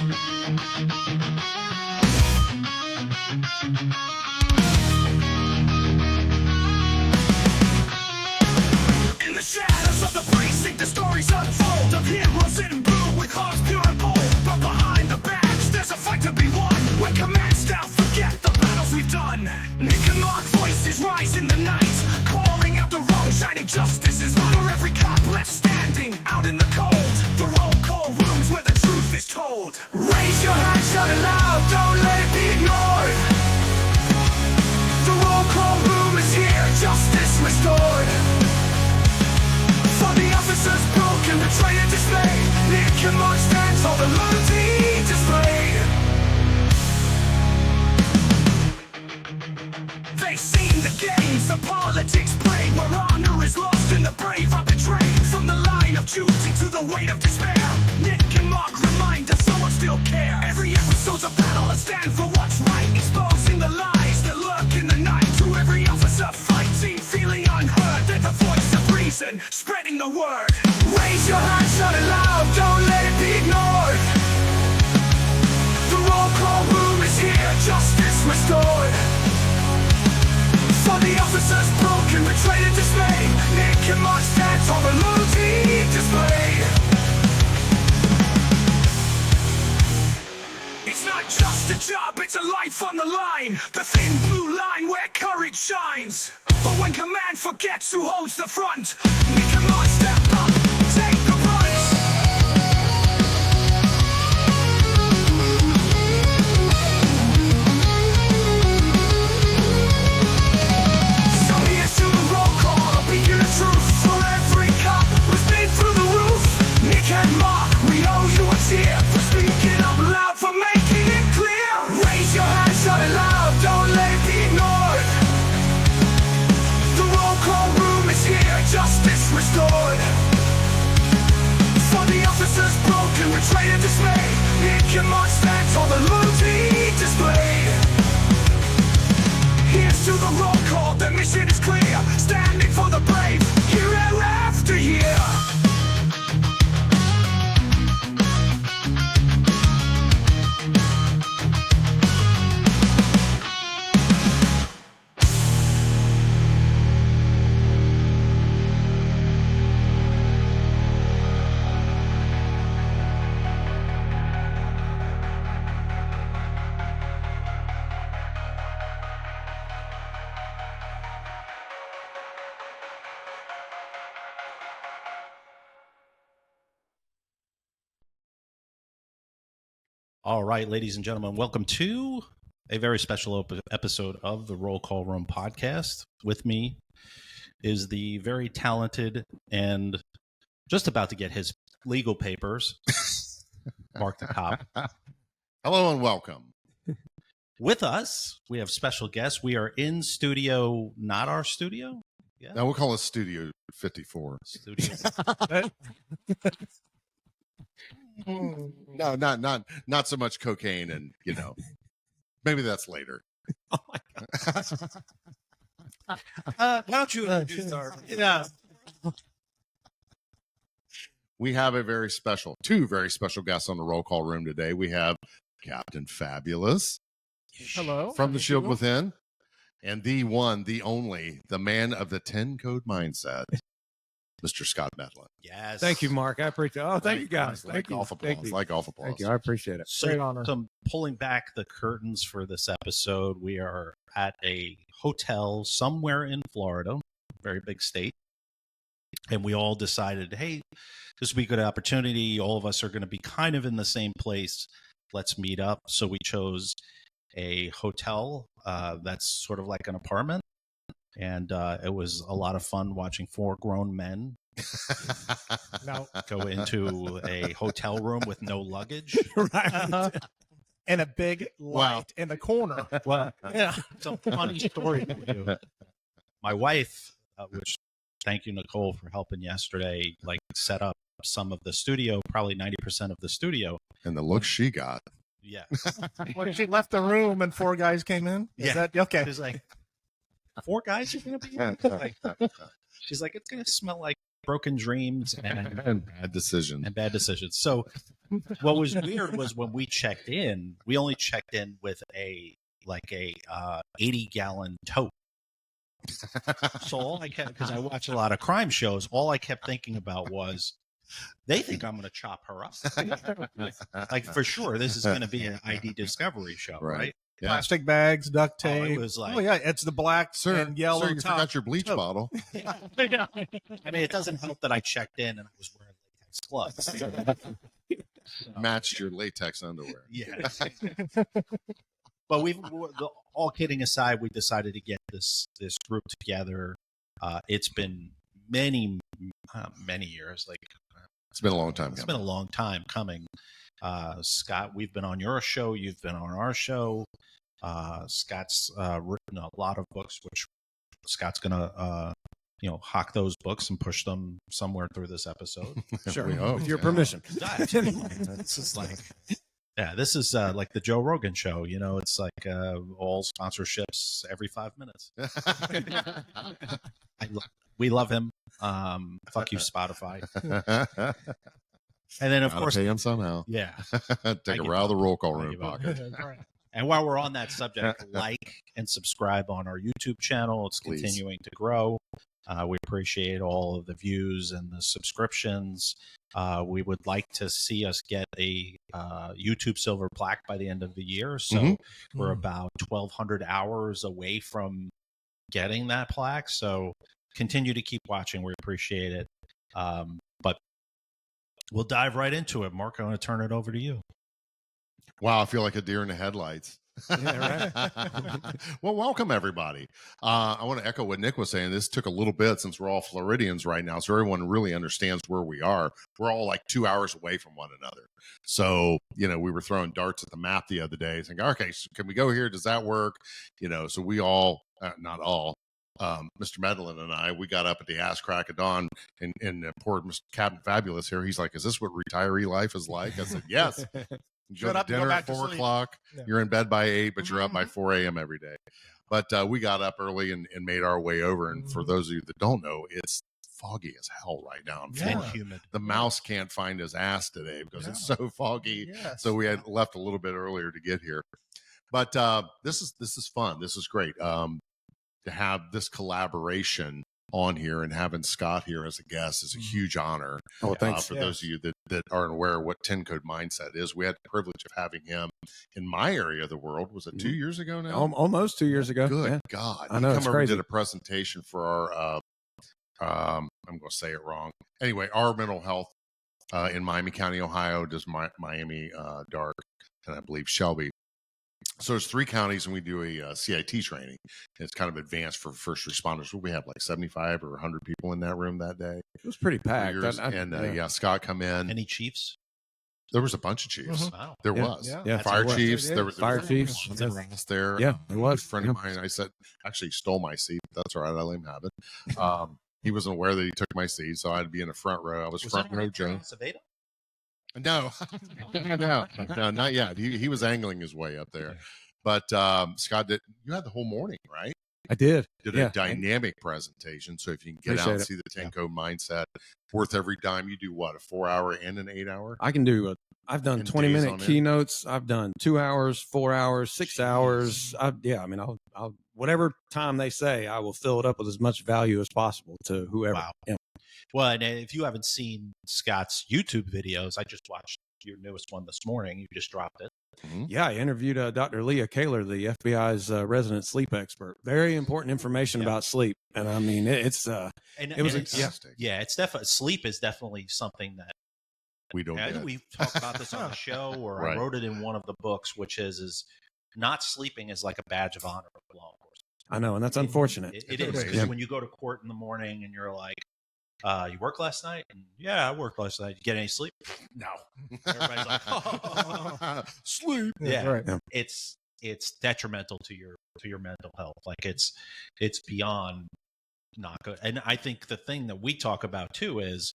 In the shadows of the precinct, the stories unfold of heroes in blue with hearts pure and bold. But behind the badge, there's a fight to be won. When commands down, forget the battles we've done. Nick and Mark voices rise in the night, calling out the wrong, shining justices for every cop left standing out in the cold. The roll call rooms where the truth is told. Raise your hand, shout it loud, don't let it be ignored. The roll call room is here, justice restored. For the officers broken, betrayed and dismayed, Nick and Mark stands for the loyalty displayed. They've seen the games, the politics played, where honor is lost and the brave are betrayed. From the line of duty to the weight of despair, Nick and Mark remind us someone still care. Every episode's a battle, a stand for what's right, exposing the lies that lurk in the night. To every officer fighting, feeling unheard, they're the voice of reason, spreading the word. Raise your hand, shout it loud, don't let it be ignored. The roll call room is here, justice restored. For the officers broken, betrayed and dismayed, Nick and Mark stand for the loyalty displayed. It's not just a job, it's a life on the line. The thin blue line where courage shines. But when command forgets who holds the front, Nick and Mark step up, take the brunt. So here's to the roll call, a beacon of truth for every cop who's been through the roof. Nick and Mark, we owe you a tear for speaking up loud, for making it clear. Raise your hand, shout it loud, don't let it be ignored. The roll call room is here, justice restored. For the officers broken, betrayed and dismayed, Nick and Mark stand for the loyalty displayed. Here's to the roll call, the mission is clear, standing for the brave, year after year. All right, ladies and gentlemen, welcome to a very special episode of the Roll Call Room podcast. With me is the very talented and just about to get his legal papers, Mark the Cop. Hello and welcome. With us, we have special guests. We are in studio, not our studio. Yeah, Now we'll call it Studio 54. studio. No, not so much cocaine, and maybe that's later. Oh my God. Why don't you introduce our? Yeah. We have two very special guests on the roll call room today. We have Captain Fabulous. Hello. From the Shield Within, and the one, the only, the man of the 10 code mindset, Mr. Scott Medlin. Yes. Thank you, Mark. I appreciate it. Oh, thank you, guys. Like Thank you. golf Thank applause. you. Like golf applause. Thank you. I appreciate it. So, Great honor. I'm pulling back the curtains for this episode. We are at a hotel somewhere in Florida, very big state. And we all decided, hey, this would be a good opportunity. All of us are going to be kind of in the same place. Let's meet up. So we chose a hotel that's sort of like an apartment. And it was a lot of fun watching four grown men go into a hotel room with no luggage. Right. And a big light in the corner. Well, yeah, it's a funny story for you. My wife, which thank you, Nicole, for helping yesterday, like set up some of the studio, probably 90% of the studio. And the look she got. Yeah. When she left the room and four guys came in? Is that okay? She's like, four guys are going to be in? She's like, it's going to smell like broken dreams and And bad decision. and bad decisions. So what was weird was when we checked in, we only checked in with a 80-gallon tote. So all I kept, because I watch a lot of crime shows, all I kept thinking about was, they think I'm going to chop her up. Like for sure, this is going to be an ID Discovery show, Right. right? Yeah. Plastic bags, duct Oh, tape. it was like, Oh yeah, it's the black Sir, and yellow sir, you top. forgot your bleach tote. bottle. I mean, it doesn't help that I checked in and I was wearing latex gloves. Matched your latex underwear. Yeah. But all kidding aside, we decided to get this group together. It's been many years. Like It's been a long time it's coming. been a long time coming. Scott, we've been on your show. You've been on our show. Scott's written a lot of books, which Scott's gonna hawk those books and push them somewhere through this episode. Sure, We hope, with your yeah. permission. This is like, yeah, this is like the Joe Rogan show. It's like all sponsorships every 5 minutes. We love him. Fuck you, Spotify. And then of Gotta course, pay him somehow. yeah. Take a give round of the roll call I room give up. pocket. And while we're on that subject, like and subscribe on our YouTube channel. It's Please. continuing to grow. We appreciate all of the views and the subscriptions. We would like to see us get a YouTube Silver Plaque by the end of the year. So Mhm. we're about 1,200 hours away from getting that plaque. So continue to keep watching. We appreciate it. But we'll dive right into it. Mark, I'm going to turn it over to you. Wow, I feel like a deer in the headlights. Well, welcome everybody. I want to echo what Nick was saying. This took a little bit since we're all Floridians right now, so everyone really understands where we are. We're all like 2 hours away from one another. So, we were throwing darts at the map the other day, thinking, okay, so can we go here? Does that work? So we all, not all, Mr. Medlin and I, we got up at the ass crack of dawn, and poor Mr. Captain Fabulous here. He's like, "Is this what retiree life is like?" I said, "Yes." You go Shut to up and go dinner back at to 4 sleep. o'clock. Yeah. You're in bed by 8, but you're up by 4 a.m. every day. But we got up early and made our way over. And for those of you that don't know, it's foggy as hell right now in Yeah. And Florida. humid. The mouse can't find his ass today because it's so foggy. Yes. So we had left a little bit earlier to get here. But this is fun. This is great to have this collaboration on here, and having Scott here as a guest is a huge honor. Oh, thanks. For those of you that aren't aware of what 10 Code Mindset is, we had the privilege of having him in my area of the world. Was it 2 years ago now? Almost 2 years ago. Good Yeah. God. I know, He it's come over and crazy. did a presentation for our, I'm going to say it wrong. Anyway, our mental health in Miami County, Ohio, does Miami Dark, and I believe Shelby. So there's 3 counties, and we do a CIT training. It's kind of advanced for first responders. We have like 75 or 100 people in that room that day. It was pretty for packed. yours. Yeah. Scott come in. Any Chiefs? There was a bunch of chiefs. Wow. There Yeah. was. Yeah. Yeah. Fire There was. chiefs. There was Fire there chiefs. was Ross there. Yeah, it was. A friend of mine, I said, actually stole my seat. That's all right. I let him have it. He wasn't aware that he took my seat, so I'd be in the front row. I was front row, Joe. Acevedo? No, no, not yet. He was angling his way up there. But Scott, you had the whole morning, right? I did. Did Yeah. a dynamic presentation. So if you can get out Appreciate and it. see the 10 Code Mindset, worth every dime. You do what, a 4-hour and an 8-hour? I can do. I've done And 20 days minute on end. keynotes. I've done 2 hours, 4 hours, 6 hours. I'll whatever time they say, I will fill it up with as much value as possible to whoever. Wow. Yeah. Well, and if you haven't seen Scott's YouTube videos, I just watched your newest one this morning. You just dropped it. Yeah, I interviewed Dr. Leah Kaler, the FBI's resident sleep expert. Very important information Yeah. about sleep, and I mean it was And a- it's, Fantastic. yeah, it's definitely sleep is definitely something that We don't I get. think we've talked about this on the show, or Right. I wrote it in one of the books, which is not sleeping is like a badge of honor of law enforcement. I know, and that's unfortunate. It is, because Yeah. when you go to court in the morning and you're like, you work last night? And yeah, I worked last night. You get any sleep? No. Everybody's like, oh. Sleep. Yeah. Right. Yeah. It's detrimental to your mental health. Like it's beyond not good. And I think the thing that we talk about too is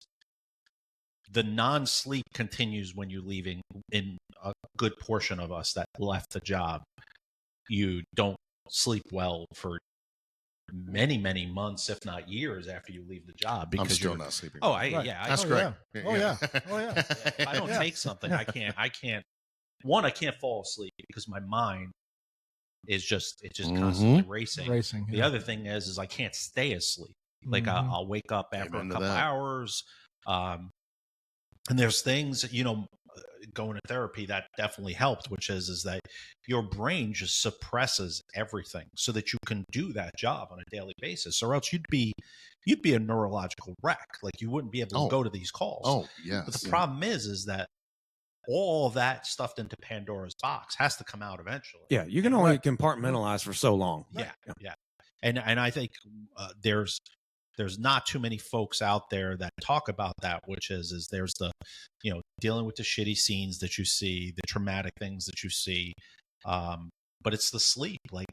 the non-sleep continues when you're leaving. In a good portion of us that left the job, you don't sleep well for many, many months, if not years, after you leave the job. Because I'm still you're- not sleeping. Oh, Right. That's Oh, great. yeah. Oh, yeah. Oh, yeah. If I don't Yeah. take something, I can't. One, I can't fall asleep because my mind is just constantly racing. Racing. The other thing is I can't stay asleep. Like Mhm. I'll wake up after a Amen to couple that. hours, and there's things going to therapy that definitely helped, which is that your brain just suppresses everything so that you can do that job on a daily basis, or else you'd be a neurological wreck. Like you wouldn't be able to Oh. go to these calls. Oh, yes. But the problem is that all that stuffed into Pandora's box has to come out eventually. Yeah, you can only compartmentalize for so long. Yeah. And I think there's not too many folks out there that talk about that, which is there's the dealing with the shitty scenes that you see, the traumatic things that you see, but it's the sleep. Like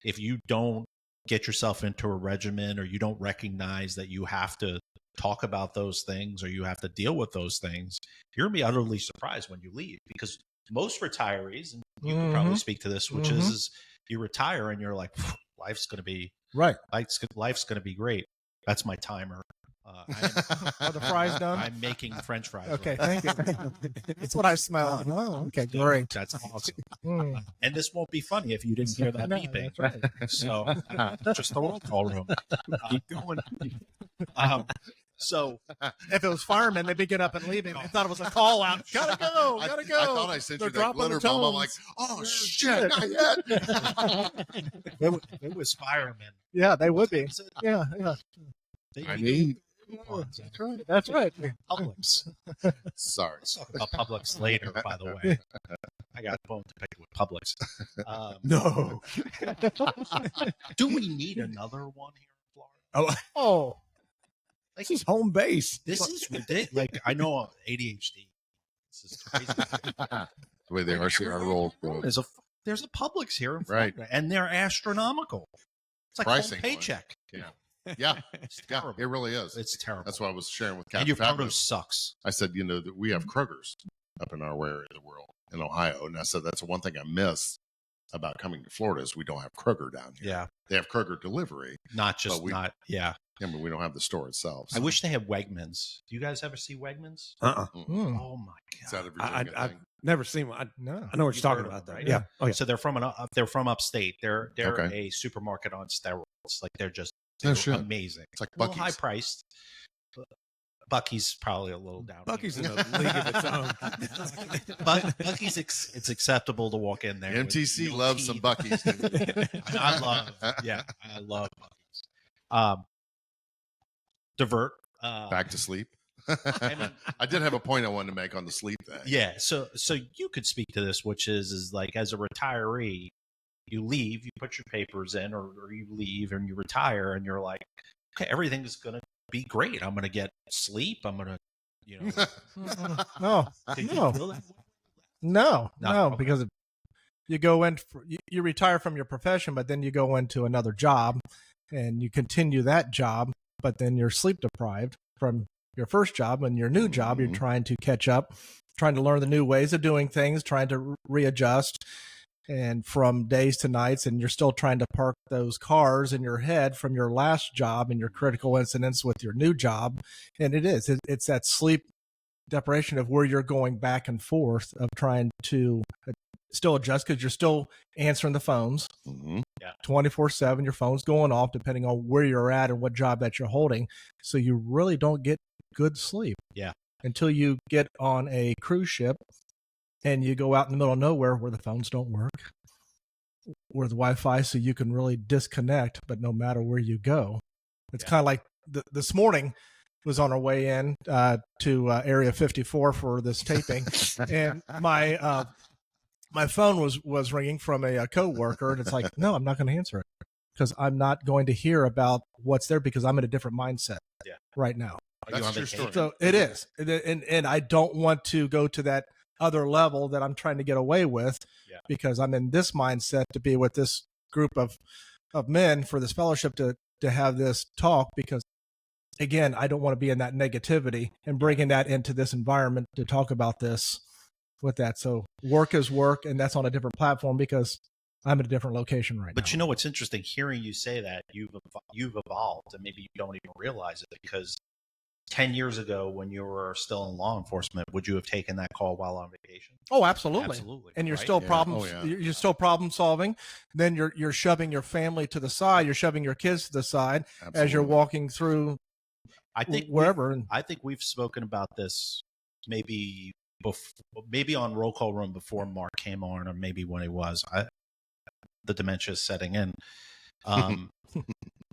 if you don't get yourself into a regimen, or you don't recognize that you have to talk about those things, or you have to deal with those things, you're gonna be utterly surprised when you leave. Because most retirees, and you can probably speak to this, which is you retire and you're like, life's gonna be Right. life's gonna be great. That's my timer. Are the fries done? I'm making French fries. Okay, right thank you. That's what I smell. Oh, okay, now. great. That's awesome. Mm. And this won't be funny if you didn't hear that No, beeping. that's right. So just the roll call room. Keep going. So If it was firemen, they'd be get up and leaving. I thought it was a call out. Gotta go. Gotta go. I thought I sent They're you that dropping the glitter bomb. I'm like, tones. oh shit, not yet. it was firemen. Yeah, they would be. Yeah, yeah. I mean, That's right. That's right. Publix. sorry. Let's talk about Publix later, by the way. I got a bone to pick with Publix. No. Do we need another one here in Florida? Oh, This is home base. This is ridiculous. Like, I know ADHD. This is crazy. The way they are our roll. There's a Publix here in Right. Florida, and they're astronomical. It's like Pricing home paycheck. Yeah, It's yeah, terrible. it really is. It's terrible. That's what I was sharing with and Captain your Fabulous. produce sucks. I said, that we have Kroger's up in our area of the world in Ohio. And I said, that's one thing I miss about coming to Florida is we don't have Kroger down here. Yeah, They have Kroger delivery, not just But we- not. Yeah, but we don't have the store itself. I wish they had Wegmans. Do you guys ever see Wegmans? mm. Oh my Is that a god! Virginia I've thing? never seen one. No. I know what You've you're talking heard of about, them, though. right? Yeah. Oh, yeah. So they're from upstate. They're Okay. a supermarket on steroids. Like they're just No shit. amazing. It's like A little Buc-ee's. high priced. Bucky's probably a little down. Bucky's in a league of its own. Bucky's it's acceptable to walk in there. with MTC no loves some teeth. Bucky's. dude. I love Bucky's. Divert. Back to sleep. I mean, I did have a point I wanted to make on the sleep thing. yeah. So you could speak to this, which is like as a retiree, you leave, you put your papers in, or you leave and you retire, and you're like, okay, everything is gonna be great. I'm gonna get sleep. I'm gonna, No. Did you No. feel that way? No, No, no, okay. because you go in, you retire from your profession, but then you go into another job and you continue that job, but then you're sleep deprived from your first job and your new job. You're Mhm. trying to catch up, trying to learn the new ways of doing things, trying to readjust. And from days to nights, and you're still trying to park those cars in your head from your last job and your critical incidents with your new job. And it's that sleep deprivation of where you're going back and forth of trying to still adjust because you're still answering the phones Mhm. 24/7. Your phone's going off depending on where you're at and what job that you're holding. So you really don't get good sleep. Yeah. Until you get on a cruise ship and you go out in the middle of nowhere where the phones don't work, where the Wi-Fi, so you can really disconnect. But no matter where you go, it's Yeah. kind of like this morning was on our way in to Area 54 for this taping, and my phone was ringing from a coworker, and it's like, no, I'm not going to answer it because I'm not going to hear about what's there because I'm in a different mindset right now. Are you That's on your vacation? story. So it is, and I don't want to go to that other level that I'm trying to get away with because I'm in this mindset to be with this group of men for this fellowship to have this talk because again, I don't want to be in that negativity and bringing that into this environment to talk about this with that. So work is work, and that's on a different platform because I'm at a different location right now. But you know what's interesting? Hearing you say that, you've evolved, and maybe you don't even realize it, because 10 years ago, when you were still in law enforcement, would you have taken that call while on vacation? Oh, absolutely. Absolutely. And you're right? still Yeah. Oh, yeah. you're still problem solving. Then you're shoving your family to the side. You're shoving your kids to the side as you're Absolutely. walking through I think wherever. And I think we've spoken about this maybe on Roll Call Room before Mark came on, or maybe when he was. The dementia is setting in.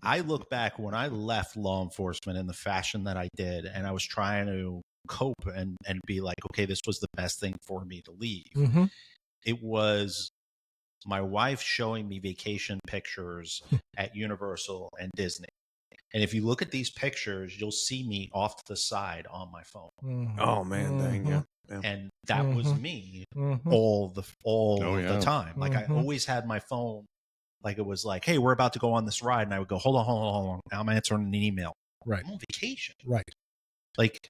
I look back when I left law enforcement in the fashion that I did, and I was trying to cope and be like, okay, this was the best thing for me to leave. Mhm. It was my wife showing me vacation pictures at Universal and Disney. And if you look at these pictures, you'll see me off to the side on my phone. Mhm. Oh man, dang, yeah. And that was me Mhm. all Oh, the yeah. time. Like I Mhm. always had my phone, like it was like, hey, we're about to go on this ride. And I would go, hold on. I'm answering an email. Right. I'm on vacation. Right. Like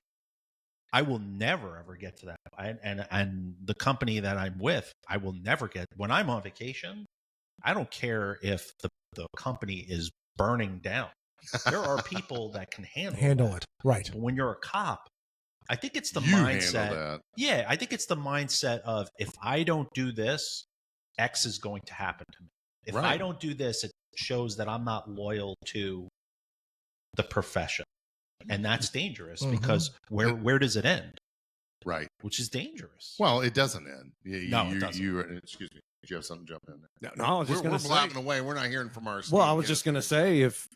I will never ever get to that. And the company that I'm with, I will never get. When I'm on vacation, I don't care if the company is burning down. There are people that can handle that. it. Right. But when you're a cop, I think it's the You handle mindset. that. Yeah, I think it's the mindset of, if I don't do this, X is going to happen to me. If I Right. don't do this, it shows that I'm not loyal to the profession. And that's dangerous, Mhm. because where does it end? Right. Which is dangerous. Well, it doesn't end. No, it doesn't. Excuse me. Did you have something jump in there? No, I was just We're going to say. blabbing away. We're not hearing from our. Well, I esteemed was just guest going to here. say, if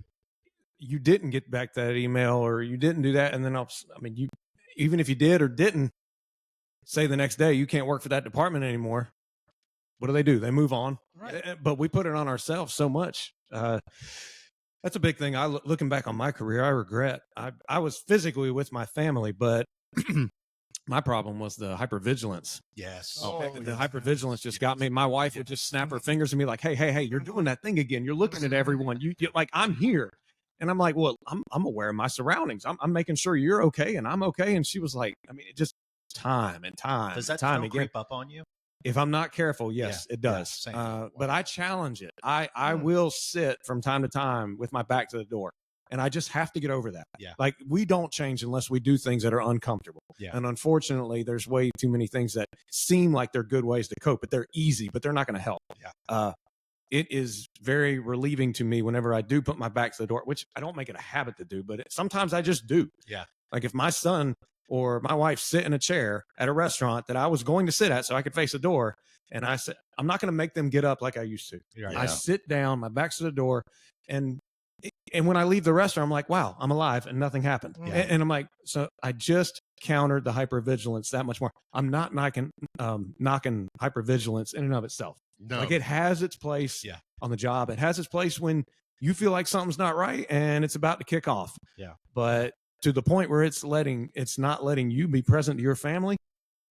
you didn't get back that email or you didn't do that, and then you even if you did or didn't, say the next day you can't work for that department anymore. What do? They move on. Right. But we put it on ourselves so much. That's a big thing. Looking back on my career, I regret. I was physically with my family, but my problem was the hypervigilance. Yes. The hypervigilance just got me. My wife would just snap her fingers at me like, hey, you're doing that thing again. You're looking at everyone. You like, I'm here. And I'm like, well, I'm aware of my surroundings. I'm making sure you're okay and I'm okay. And she was like, I mean, it just time and time. Does that time film again. creep up on you? If I'm not careful, yes, Yeah, it does. same. But I challenge it. I will sit from time to time with my back to the door. And I just have to get over that. Yeah. Like, we don't change unless we do things that are uncomfortable. Yeah. And unfortunately, there's way too many things that seem like they're good ways to cope, but they're easy, but they're not going to help. Yeah. It is very relieving to me whenever I do put my back to the door, which I don't make it a habit to do, but sometimes I just do. Yeah. Like if my son or my wife sit in a chair at a restaurant that I was going to sit at so I could face the door, and I said, I'm not going to make them get up like I used to. Right. I Yeah. sit down, my back's to the door, and when I leave the restaurant, I'm like, wow, I'm alive and nothing happened. Yeah. And I'm like, so I just countered the hypervigilance that much more. I'm not knocking hypervigilance in and of itself. No. Like, it has its place Yeah. on the job. It has its place when you feel like something's not right and it's about to kick off. Yeah. But to the point where it's not letting you be present to your family.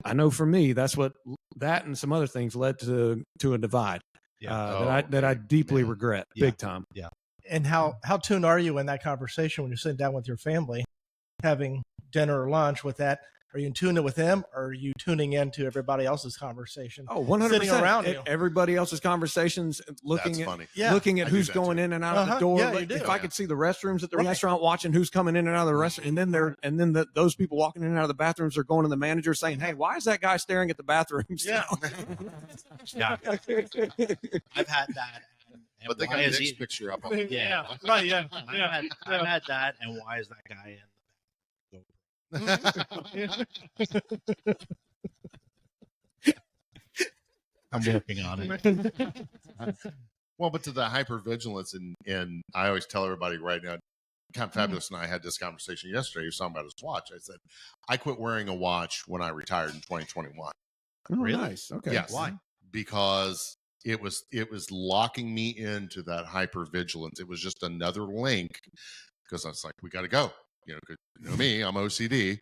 I know for me, that's what that and some other things led to a divide. Yeah. That I deeply man. regret Yeah. big time. And how tuned are you in that conversation when you're sitting down with your family, having dinner or lunch with that? Are you in tune with them, or are you tuning into everybody else's conversation? Oh, 100%. Sitting around you. Everybody else's conversations, That's looking funny. Yeah. looking at I do who's that going too. in and out of the Uh-huh. door. Yeah, you Like, do. if Oh, I yeah. could see the restrooms at the Right. restaurant, watching who's coming in and out of the restaurant, and then those people walking in and out of the bathrooms are going to the manager saying, "Hey, why is that guy staring at the bathrooms?" Yeah. Yeah. I've had that. And But they why got is Nick's he? picture up. On Yeah. Right. Yeah. I've had that. And why is that guy in? I'm working on it. Well, but to the hypervigilance, and I always tell everybody right now, Count Fabulous and I had this conversation yesterday. He was talking about his watch. I said, I quit wearing a watch when I retired in 2021. Really? Nice. Okay. Yes. Why? Because it was locking me into that hypervigilance. It was just another link, because I was like, we got to go. You know, 'cause you know me, I'm OCD.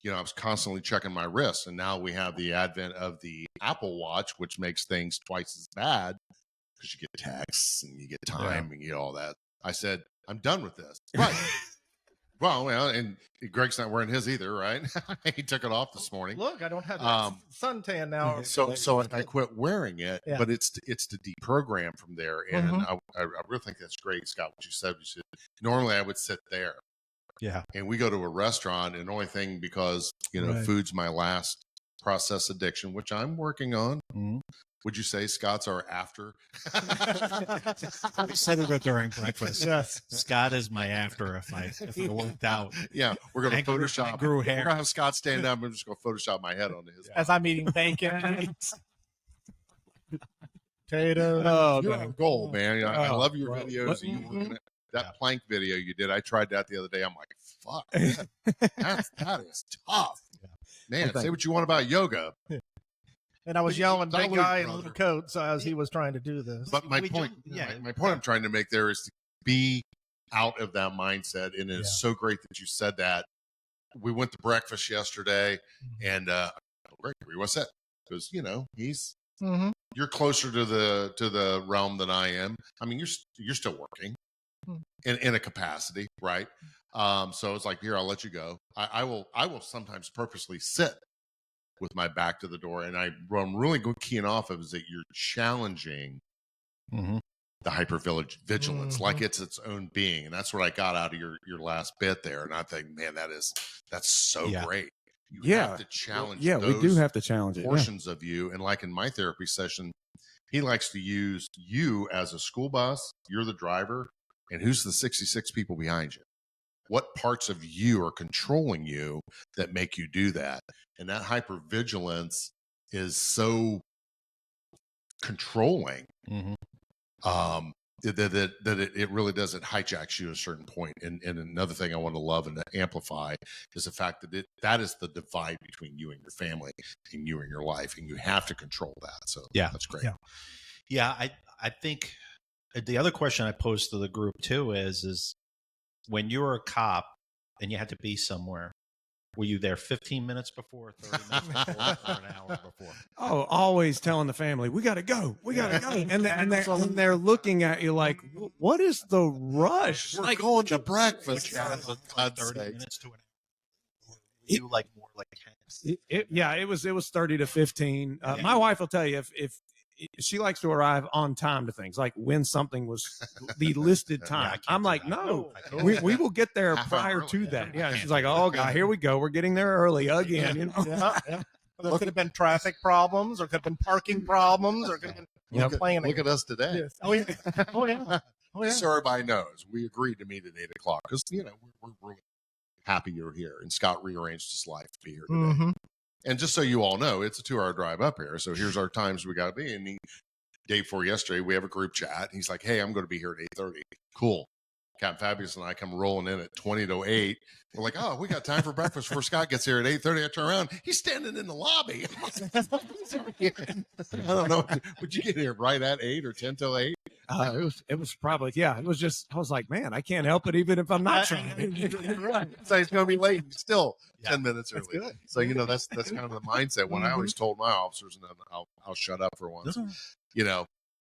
You know, I was constantly checking my wrists, and now we have the advent of the Apple Watch, which makes things twice as bad because you get texts and you get time and you get all that. I said, I'm done with this. Right. Well, and Greg's not wearing his either, right? He took it off this morning. Look, I don't have that Um, suntan now. So I quit wearing it, Yeah. but it's to deprogram from there, and Mhm. I really think that's great, Scott. What you said, normally I would sit there, Yeah. and we go to a restaurant, and the only thing, because Right. food's my last process addiction, which I'm working on. Mhm. Would you say Scott's are after? We said it during breakfast. Yes. Scott is my after if it worked out. Yeah, we're gonna I grew Photoshop. hair. We're gonna have Scott stand up. I'm just gonna Photoshop my head onto his. As I'm eating bacon, potatoes. Oh, You have a goal, man. I Oh, love your bro. videos. You working at that Yeah. plank video you did. I tried that the other day. I'm like, fuck, that is tough. Yeah. Man, Well, say what you want about yoga, And I was yelling, big Dolly, guy in brother. little coats, as he was trying to do this. but my We point, do- yeah. my point I'm trying to make there is to be out of that mindset, and it's Yeah. so great that you said that. We went to breakfast yesterday, Mm-hmm. and Gregory, what's that? Because he's Mm-hmm. you're closer to the realm than I am. I mean, you're still working Hmm. in a capacity, right? So it's like, here, I'll let you go. I will sometimes purposely sit with my back to the door, and what I'm really keying off of is that you're challenging Mhm. the hypervigilance like Mhm. it's its own being, and that's what I got out of your last bit there. And I think, man, that's so Yeah. great. You Yeah. have to challenge. Yeah, we do those have to challenge it. Yeah. portions of you. And like in my therapy session, he likes to use you as a school bus. You're the driver, and who's the 66 people behind you? What parts of you are controlling you that make you do that? And that hypervigilance is so controlling Mhm. that it really does, it hijacks you at a certain point. And another thing I want to love and to amplify is the fact that that is the divide between you and your family and you and your life, and you have to control that. So Yeah. that's great. Yeah. Yeah, I think the other question I posed to the group too is when you were a cop and you had to be somewhere, were you there 15 minutes before, 30 minutes before, or an hour before? Oh, always telling the family, we got to go. We got to go. And they're looking at you like, what is the rush? We're Like, going to breakfast. Which was for like God's 30 sakes. minutes to an hour. Or were you like more like it was 30 to 15. My wife will tell you if she likes to arrive on time to things, like when something was the listed Yeah, I time. can't I'm do like, that. no, I can't we, do we that. will get there Half hour prior early, to yeah. that. Yeah. I She's can't like, do oh that. God, here we go. We're getting there early again. You know? Yeah. There could have been traffic problems, or could have been parking problems, or could have been planning. Look at us today. Yes. Oh yeah. Oh yeah. Oh yeah. So everybody knows we agreed to meet at 8 o'clock because we're really happy you're here, and Scott rearranged his life to be here today. Mm-hmm. And just so you all know, it's a 2-hour drive up here. So here's our times we got to be. And day before yesterday, we have a group chat. He's like, hey, I'm going to be here at 8:30. Cool. Captain Fabulous and I come rolling in at 20 to 8. We're like, oh, we got time for breakfast before Scott gets here at 8:30. I turn around. He's standing in the lobby. I don't know. Would you get here right at 8 or 10 till 8? It was probably, yeah, it was just, I was like, man, I can't help it even if I'm not trying. Right. So he's going to be late still Yeah. 10 minutes early. good. So, that's kind of the mindset. When I always told my officers, and then I'll shut up for once,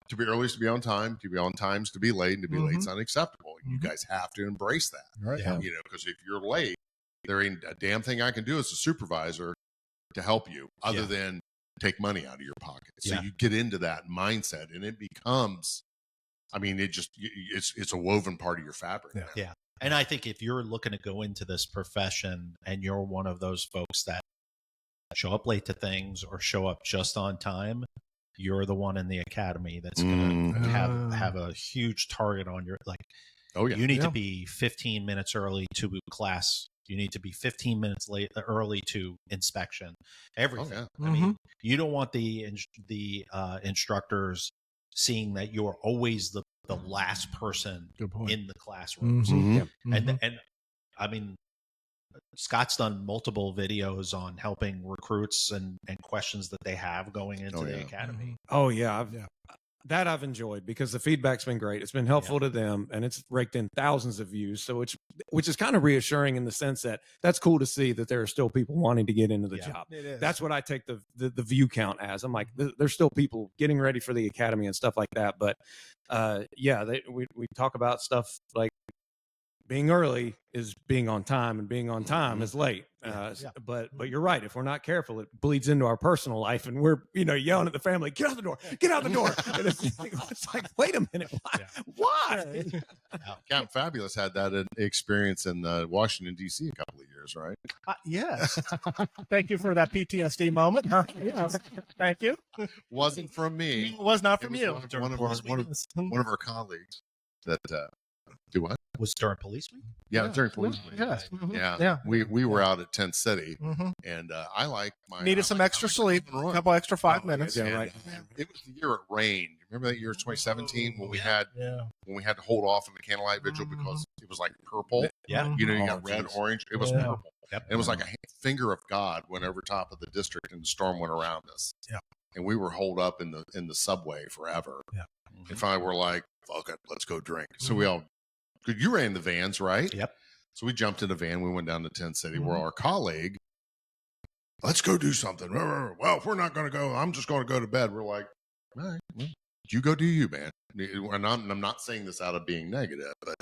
to be early is to be on time, to be on time is to be late, and to be late is unacceptable. You guys have to embrace that. Right. Yeah. Because if you're late, there ain't a damn thing I can do as a supervisor to help you other Yeah. than take money out of your pocket. So Yeah. you get into that mindset, and it becomes, it's a woven part of your fabric. Yeah. now. Yeah. And I think if you're looking to go into this profession and you're one of those folks that show up late to things or show up just on time, you're the one in the academy that's going to have a huge target on your, like, Oh yeah. you need Yeah. to be 15 minutes early to class. You need to be 15 minutes early to inspection. Everything. yeah. I mean, you don't want the instructors seeing that you're always the last person Good point. in the classrooms. Mhm. And I mean, Scott's done multiple videos on helping recruits and questions that they have going into Oh, the yeah. academy. Oh yeah, Yeah. that I've enjoyed because the feedback's been great. It's been helpful to them, and it's raked in thousands of views. So which is kind of reassuring in the sense that that's cool to see that there are still people wanting to get into the Yeah. job. It is. That's what I take the view count as. I'm like, there's still people getting ready for the academy and stuff like that. But we talk about stuff like being early is being on time, and being on time is late. Yeah. But you're right. If we're not careful, it bleeds into our personal life, and we're yelling at the family, "Get out the door! Get out the door!" And it's like, wait a minute, why? Yeah. Why? Captain Fabulous had that experience in Washington D.C. a couple of years, right? Yes. Thank you for that PTSD moment. Huh? Yes. Thank you. Wasn't from me. It was not It from was you. one of our colleagues that do what? Was during police week? Yeah, Yeah. during police week. Yes. Mhm. Yeah, Yeah. We were out at Tent City, Mhm. and I like my Needed some extra sleep, a couple extra 5 minutes. Yeah, And, right. It was the year it rained. Remember that year 2017 when we had Yeah. to hold off in the candlelight vigil because it was like purple. Yeah. You know, you Oh, got red, geez. orange. It was Yeah. purple. Yep. And it was like a finger of God went over top of the district, and the storm went around us. Yeah. And we were holed up in the subway forever. Mhm. And finally, we're like, "Fuck it, let's go drink." So we all, you ran the vans, right? Yep. So we jumped in a van. We went down to Tent City, where Mhm. our colleague, let's go do something. Well, if we're not going to go, I'm just going to go to bed. We're like, all right, well, you go do you, man. And I'm not saying this out of being negative, but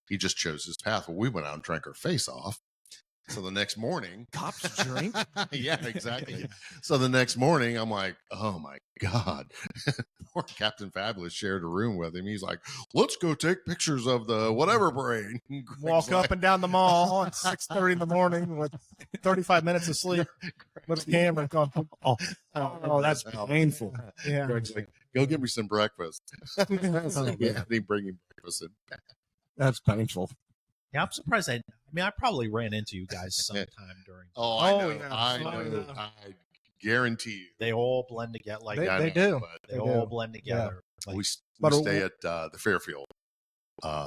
he just chose his path. Well, we went out and drank our face off. So the next morning, Cops drink. yeah, exactly. So the next morning, I'm like, oh my God. Poor Captain Fabulous shared a room with him. He's like, let's go take pictures of the whatever parade. Walk up and down the mall at 6:30 in the morning with 35 minutes of sleep with a camera going. Oh, that's painful. Yeah. Greg's like, go get me some breakfast. So, yeah, they bring him breakfast. And That's painful. Yeah, I'm surprised. I mean, I probably ran into you guys sometime during. oh, I Oh, know. yeah. I Oh, know. yeah. I guarantee you. They all blend together. Like They I know, do. but they they all do. blend together. Like, we But, stay at the Fairfield.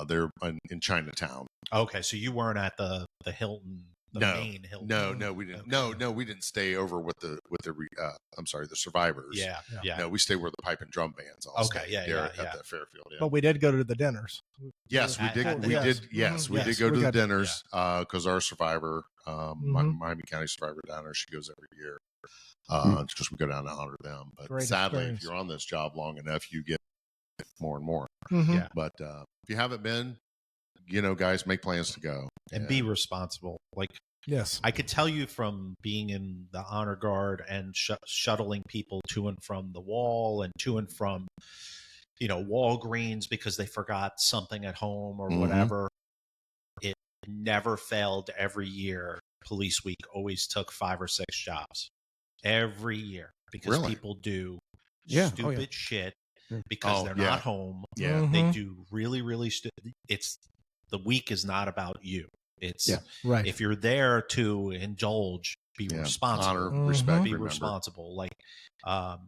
They're in Chinatown. okay, so you weren't at the Hilton, the No, main Hilton. No, we didn't. Okay. No, we didn't stay over with the I'm sorry, the survivors. Yeah, yeah. No, we stay where the pipe and drum bands all Okay, stay yeah, there yeah, at yeah. the Fairfield. Yeah. But we did go to the dinners. Yes, we At- did. at We the- did. Yes, we Yes, did go we to the got- dinners because our survivor, Mhm. Miami County survivor down there, she goes every year Hmm. because we go down to honor them. But Great sadly, experience. if you're on this job long enough, you get more and more. Mhm. Yeah. But if you haven't been, guys, make plans to go And be responsible. Like Yes. I could tell you from being in the honor guard and shuttling people to and from the wall and to and from, Walgreens because they forgot something at home or Mhm. whatever. It never failed every year. Police Week always took 5 or 6 jobs every year because Really? people do Yeah. Oh, stupid yeah. shit Yeah. because Oh, they're yeah. not home. Yeah. They Mhm. do really, really stupid. It's the week is not about you. It's Yeah. Right. if you're there to indulge, be Yeah. responsible. Honor, Mhm. respect, Be remember. responsible. Like, I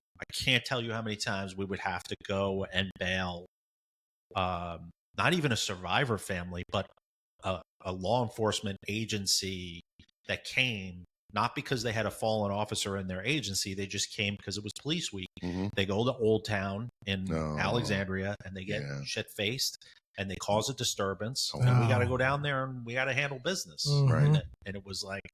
can't tell you how many times we would have to go and bail, not even a survivor family, but a law enforcement agency that came, not because they had a fallen officer in their agency. They just came because it was Police Week. Mhm. They go to Old Town in No. Alexandria and they get Yeah. shit faced and they cause a disturbance. Oh, And we got to wow. go down there and we got to handle business. Mhm. Right. And it was like,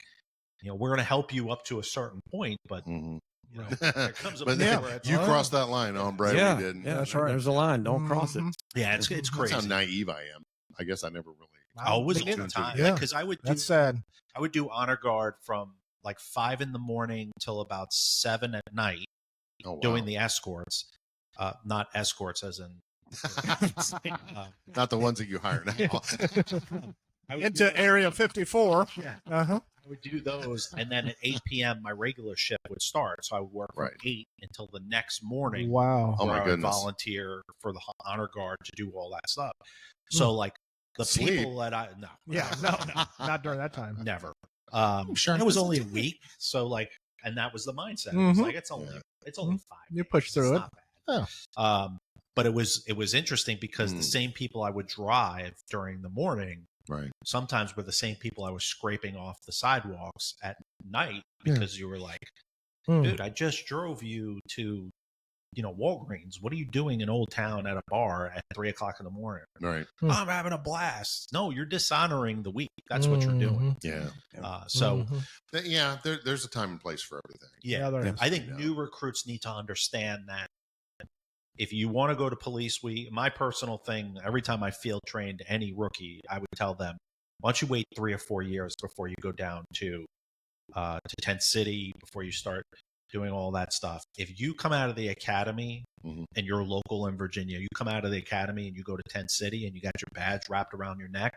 we're going to help you up to a certain point, but Mhm. there comes a But point yeah, where it's you like, crossed that line on Brad. Yeah, We didn't. yeah, That's right. There's a line. Don't cross it. Mhm. yeah, it's That's crazy. how naive I am. I guess I never really. I was Me all the neither. time Yeah. because I would do That's sad. I would do honor guard from like 5 a.m. till about 7 p.m. Oh, wow. doing the escorts, not escorts as in Not the ones that you hire now. I would Into Area 54. Yeah. Uh-huh. I would do those, and then at 8 p.m. my regular shift would start. So I would work from Right. 8 until the next morning. Wow. Oh, where my I would goodness. volunteer for the honor guard to do all that stuff. So like the Sleep. people that I no Yeah. No, not during that time. never. Sure. And it was only a week, so like, and that was the mindset. It was Mhm. like it's only 5. You push through It's it. not bad. But it was interesting because the Mm. same people I would drive during the morning Right. sometimes were the same people I was scraping off the sidewalks at night Yeah. because you were like, Mm. dude, I just drove you to, Walgreens. What are you doing in Old Town at a bar at 3:00 in the morning? Right. Hmm. I'm having a blast. No, you're dishonoring the week. That's what you're doing. Yeah. So Mhm. Yeah. There's a time and place for everything. yeah, there is. I think Yeah. new recruits need to understand that if you want to go to police week, my personal thing, every time I field trained any rookie, I would tell them, why don't you wait 3 or 4 years before you go down to Tent City, before you start doing all that stuff. If you come out of the academy Mhm. and you're local in Virginia, you come out of the academy and you go to Tent City and you got your badge wrapped around your neck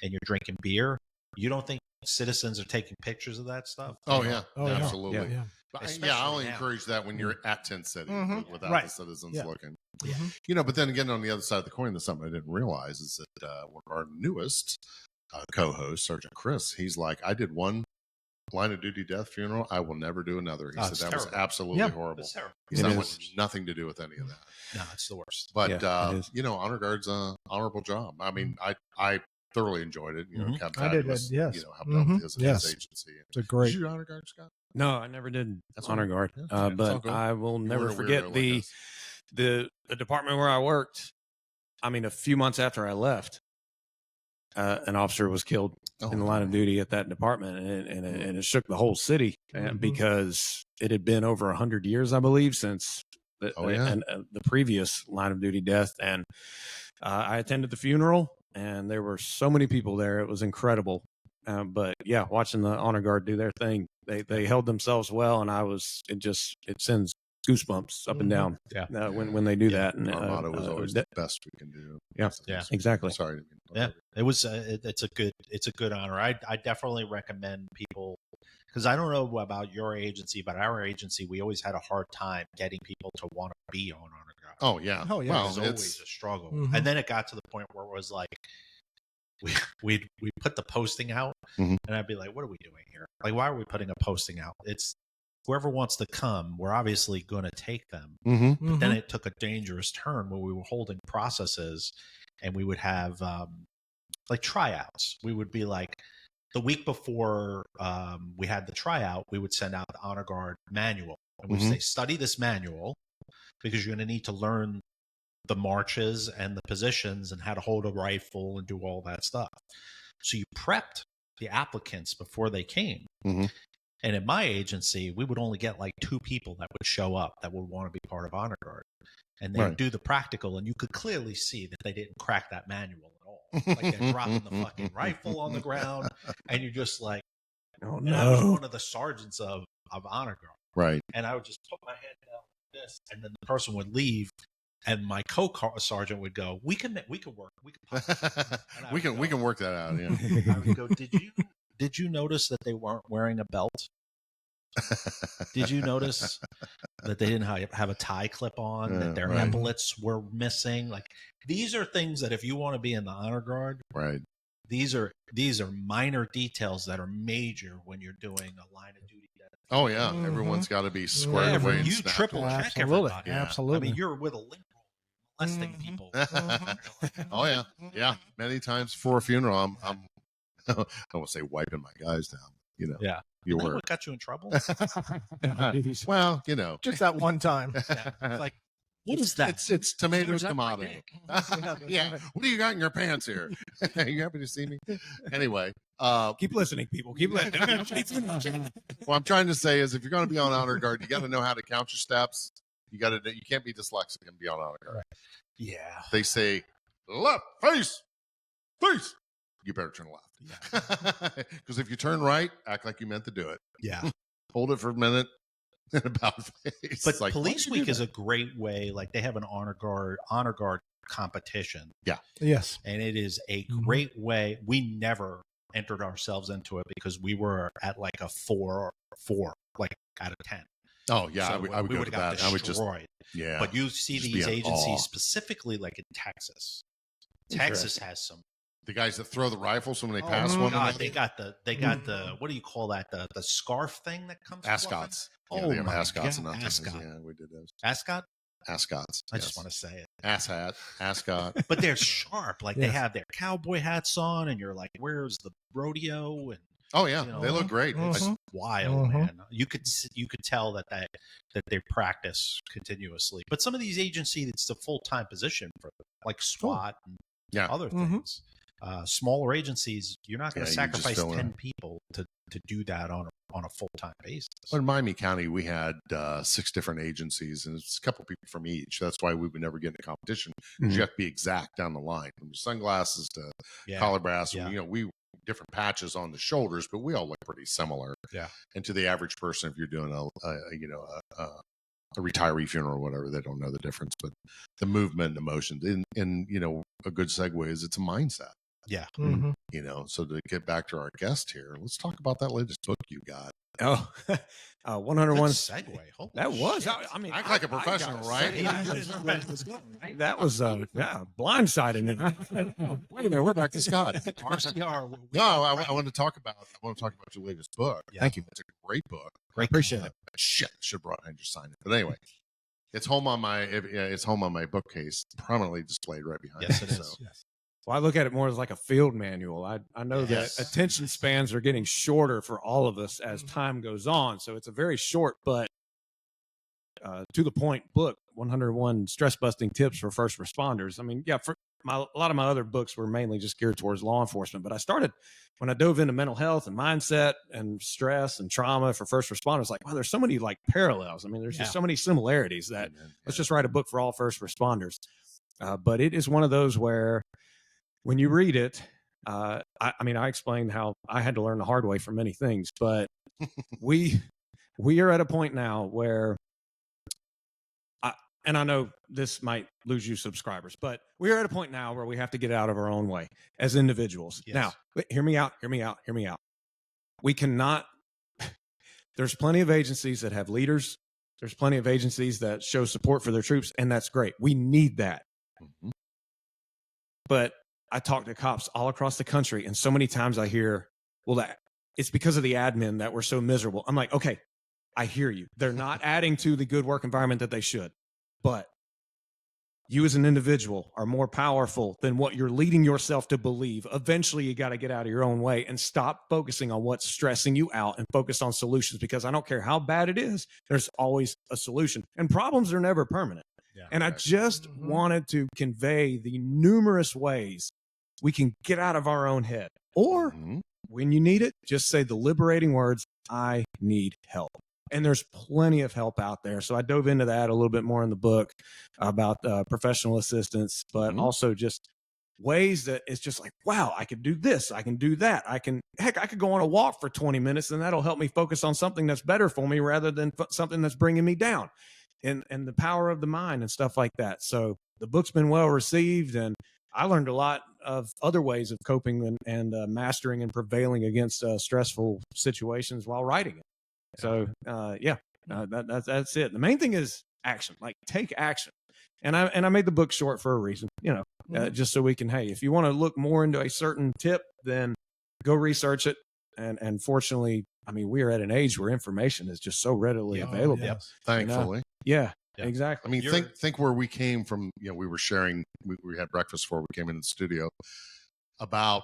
and you're drinking beer, you don't think citizens are taking pictures of that stuff? Oh yeah, Oh, yeah. absolutely. Yeah. But I Especially only now. encourage that when you're at Tent City Mhm. without Right. the citizens Yeah. looking. Yeah. But then again, on the other side of the coin, there's something I didn't realize is that one of our newest co-hosts, Sergeant Chris, he's like, I did one line of duty death funeral. I will never do another. He Oh, said it's that terrible. was absolutely Yeah. horrible. It's terrible. He said It I is. want nothing to do with any of that. No, it's the worst. But Yeah, it is. Honor Guard's an honorable job. I mean, I thoroughly enjoyed it. Mhm. Captain I did, Fabulous, yes. helped out with his Yes. agency. It's a great. Did you Honor Guard, Scott? No, I never did That's honor all right. guard, Yeah, it's all but good. I will You never weren't a forget weirdo like us. the department where I worked. I mean, a few months after I left, an officer was killed Oh, in the line of duty at that department, and it shook the whole city Mhm. because it had been over 100 years, I believe, since Oh, yeah. the previous line of duty death. And I attended the funeral, and there were so many people there; it was incredible. But yeah, watching the honor guard do their thing, they held themselves well, and it sends goosebumps up and down. Yeah. When they do that. And Our motto is always that- the best we can do. Yeah. Yeah. exactly. Sorry. Yeah, it was. It's a good honor. I definitely recommend people, because I don't know about your agency, but our agency, we always had a hard time getting people to want to be on honor guard. Oh yeah. Oh, yeah. It Well, was always a struggle. Mhm. And then it got to the point where it was like we put the posting out, Mhm. and I'd be like, "What are we doing here? Like, why are we putting a posting out? It's whoever wants to come, we're obviously going to take them." Mm-hmm. Then it took a dangerous turn where we were holding processes, and we would have like tryouts. We would be like, the week before we had the tryout, we would send out the honor guard manual, and we'd Mhm. say, study this manual because you're going to need to learn the marches and the positions and how to hold a rifle and do all that stuff. So you prepped the applicants before they came. Mhm. And in my agency, we would only get like 2 people that would show up that would want to be part of honor guard, and they Right. would do the practical, and you could clearly see that they didn't crack that manual at all. Like they're dropping the fucking rifle on the ground, and you're just like, Oh and I was no! one of the sergeants of honor guard, Right. and I would just put my head down like this, and then the person would leave, and my co-sergeant would go, "We can work, we can." And I we would can we go- can work that out. Yeah. I would go, did you notice that they weren't wearing a belt? Did you notice that they didn't have a tie clip on, Yeah, that their right. epaulets were missing? Like, these are things that if you want to be in the honor guard, Right. these are minor details that are major when you're doing a line of duty. Oh yeah. Mhm. Everyone's got to be squared Yeah, away. And you snapped triple away. check Absolutely. everybody. Yeah. Absolutely. I mean, you're with a link roll molesting Mhm. people. Oh yeah. Yeah. Many times for a funeral, I'm I won't say wiping my guys down. Yeah. You Isn't that were. what got you in trouble? Well, Just that one time. Yeah. It's like, what is that? It's tomato Is that my tomato. dick? Yeah. What do you got in your pants here? You happy to see me? Anyway, Keep listening, people. Keep listening. what I'm trying to say is, if you're going to be on honor guard, you got to know how to count your steps. You can't be dyslexic and be on honor guard. Yeah. They say left face. You better turn left. Because if you turn right, act like you meant to do it. Yeah. Hold it for a minute and about face. But It's like, Police why do you Week do is that? a great way. Like, they have an honor guard competition, Yes. and it is a Mhm. great way. We never entered ourselves into it because we were at like a 4 like out of 10. Oh yeah, So I would we go would to have got that. I would just destroyed. yeah. But you see Just be these in agencies awe. specifically like in Texas. Texas has some. the guys that throw the rifles when they Oh, pass my one. God, and they got the what do you call that? The scarf thing that comes ascots. fluffing? Yeah, they have my ascots God, and nothing. ascot. Yeah, we did those. Ascot. Ascots. I just want to say it. ass hat, ascot. But they're sharp. Like they Yes. have their cowboy hats on, and you're like, "Where's the rodeo?" And Oh yeah, You know, they look great. Mhm. it's wild, Mhm. man. You could tell that they practice continuously. But some of these agencies, it's a full time position for them, like SWAT and Yeah. other Mhm. things. Smaller agencies, you're not going Yeah, to you just sacrifice fill in. 10 people to do that on on a full-time basis. Well, in Miami County, we had 6 different agencies, and it's a couple people from each. That's why we would never get into competition. 'Cause you have to be exact down the line, from sunglasses to Yeah. collar brass. Yeah. You know, we different patches on the shoulders, but we all look pretty similar. Yeah. And to the average person, if you're doing a retiree funeral or whatever, they don't know the difference. But the movement, emotions, and a good segue is it's a mindset. Yeah. Mhm. So to get back to our guest here, let's talk about that latest book you got. Oh, Good 101. segue. Holy That was. shit. I mean, Act like a I professional, gotta right? say, that was blindsiding. Wait a minute, we're back to Scott. RCR. No, I want to talk about your latest book. Yeah. Thank you. It's a great book. Great. Appreciate it. Shit, should have brought I just signed it. But anyway, it's home on my bookcase, prominently displayed right behind Yes, me. it is. So, Yes. Well, I look at it more as like a field manual. I know Yes. that attention spans are getting shorter for all of us as time goes on. So it's a very short but to the point book, 101 stress busting tips for first responders. I mean, yeah, a lot of my other books were mainly just geared towards law enforcement, but I started when I dove into mental health and mindset and stress and trauma for first responders. Like, wow, there's so many like parallels. I mean, there's just so many similarities that let's just write a book for all first responders. But it is one of those where when you read it, I explained how I had to learn the hard way for many things, but we are at a point now where, and I know this might lose you subscribers, but we are at a point now where we have to get out of our own way as individuals. Yes. Now, hear me out. We cannot, there's plenty of agencies that have leaders. There's plenty of agencies that show support for their troops, and that's great. We need that. Mhm. But I talk to cops all across the country, and so many times I hear, well, it's because of the admin that we're so miserable. I'm like, okay, I hear you. They're not adding to the good work environment that they should. But you as an individual are more powerful than what you're leading yourself to believe. Eventually, you got to get out of your own way and stop focusing on what's stressing you out and focus on solutions, because I don't care how bad it is, there's always a solution. And problems are never permanent. Yeah. And I just wanted to convey the numerous ways we can get out of our own head. Or Mhm. when you need it, just say the liberating words, I need help. And there's plenty of help out there. So I dove into that a little bit more in the book about professional assistance, but also just ways that it's just like, wow, I could do this. I can do that. I could go on a walk for 20 minutes and that'll help me focus on something that's better for me rather than something that's bringing me down, and the power of the mind and stuff like that. So the book's been well received, and I learned a lot of other ways of coping and mastering and prevailing against stressful situations while writing it. So, that's it. The main thing is action, like take action. And I made the book short for a reason, just so we can, hey, if you want to look more into a certain tip, then go research it. And fortunately, I mean, we are at an age where information is just so readily available. Yep. Thankfully. Yeah, Yeah. exactly. I mean, think where we came from. We were sharing. We had breakfast before we came into the studio. About,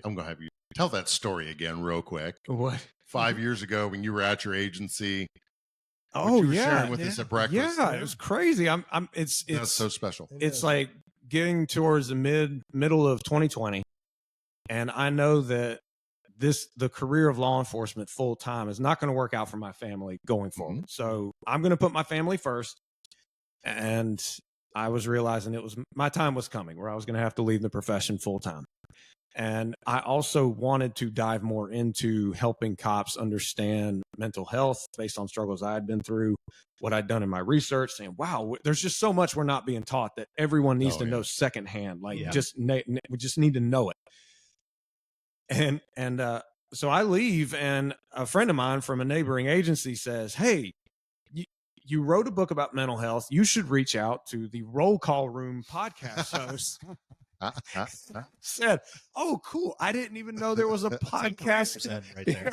I'm going to have you tell that story again, real quick. What? 5 years ago, when you were at your agency, Oh, you were yeah. sharing with us at breakfast. Yeah, it was crazy. That's so special. It's like getting towards the middle of 2020, and I know that the career of law enforcement full time is not going to work out for my family going forward. So I'm going to put my family first, and I was realizing my time was coming where I was going to have to leave the profession full time. And I also wanted to dive more into helping cops understand mental health based on struggles I had been through, what I'd done in my research, saying, wow, there's just so much we're not being taught that everyone needs to know secondhand. Like, we just need to know it. And so I leave, and a friend of mine from a neighboring agency says, hey, you wrote a book about mental health. You should reach out to the Roll Call Room podcast host. Said, oh, cool. I didn't even know there was a podcast. Right there.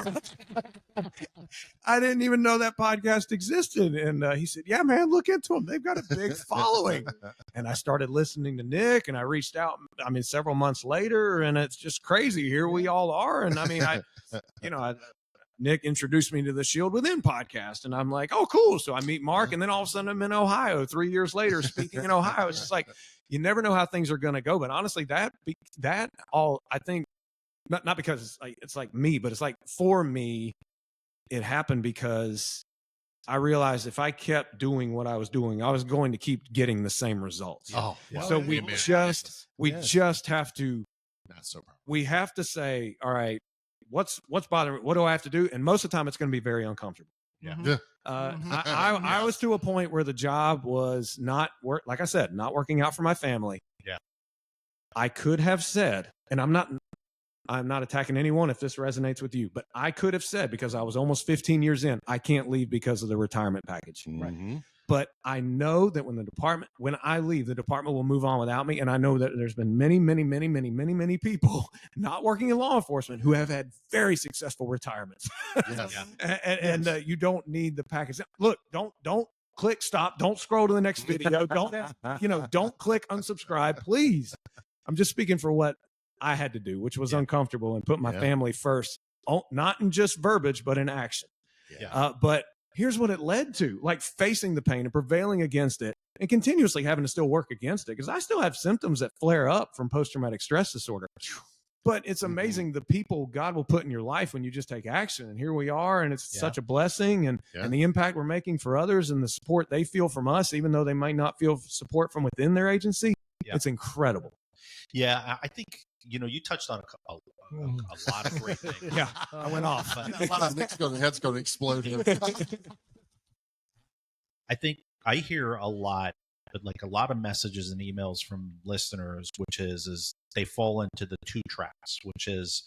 I didn't even know that podcast existed. And he said, yeah, man, look into them. They've got a big following. And I started listening to Nick, and I reached out, several months later, and it's just crazy. Here we all are. And Nick introduced me to the Shield Within podcast, and I'm like, oh, cool. So I meet Mark, and then all of a sudden I'm in Ohio 3 years later speaking in Ohio. It's just like, you never know how things are going to go. But honestly, that all, I think, not because it's like me, but it's like for me, it happened because I realized if I kept doing what I was doing, I was going to keep getting the same results. Oh, So we Amen. Yes. just have to That's so powerful. we have to say, all right, what's bothering me? What do I have to do? And most of the time it's going to be very uncomfortable. Yeah. Mhm. Yeah. I was to a point where the job was not work, like I said, not working out for my family. Yeah. I could have said, and I'm not attacking anyone if this resonates with you, but I could have said, because I was almost 15 years in, I can't leave because of the retirement package. Mhm. But I know that when I leave, the department will move on without me. And I know that there's been many people not working in law enforcement who have had very successful retirements. Yes. And you don't need the package. Look, don't click stop. Don't scroll to the next video. Don't click unsubscribe, please. I'm just speaking for what I had to do, which was uncomfortable, and put my Yeah. family first, not in just verbiage, but in action. Yeah. But here's what it led to, like facing the pain and prevailing against it and continuously having to still work against it, because I still have symptoms that flare up from post-traumatic stress disorder. But it's amazing the people God will put in your life when you just take action. And here we are, and it's such a blessing, and the impact we're making for others and the support they feel from us, even though they might not feel support from within their agency. Yeah. It's incredible. Yeah, I think you touched on a lot of great things. Yeah, I went off. But Nick's head's going to explode here. I think I hear a lot, but like a lot of messages and emails from listeners, which is they fall into the two traps, which is,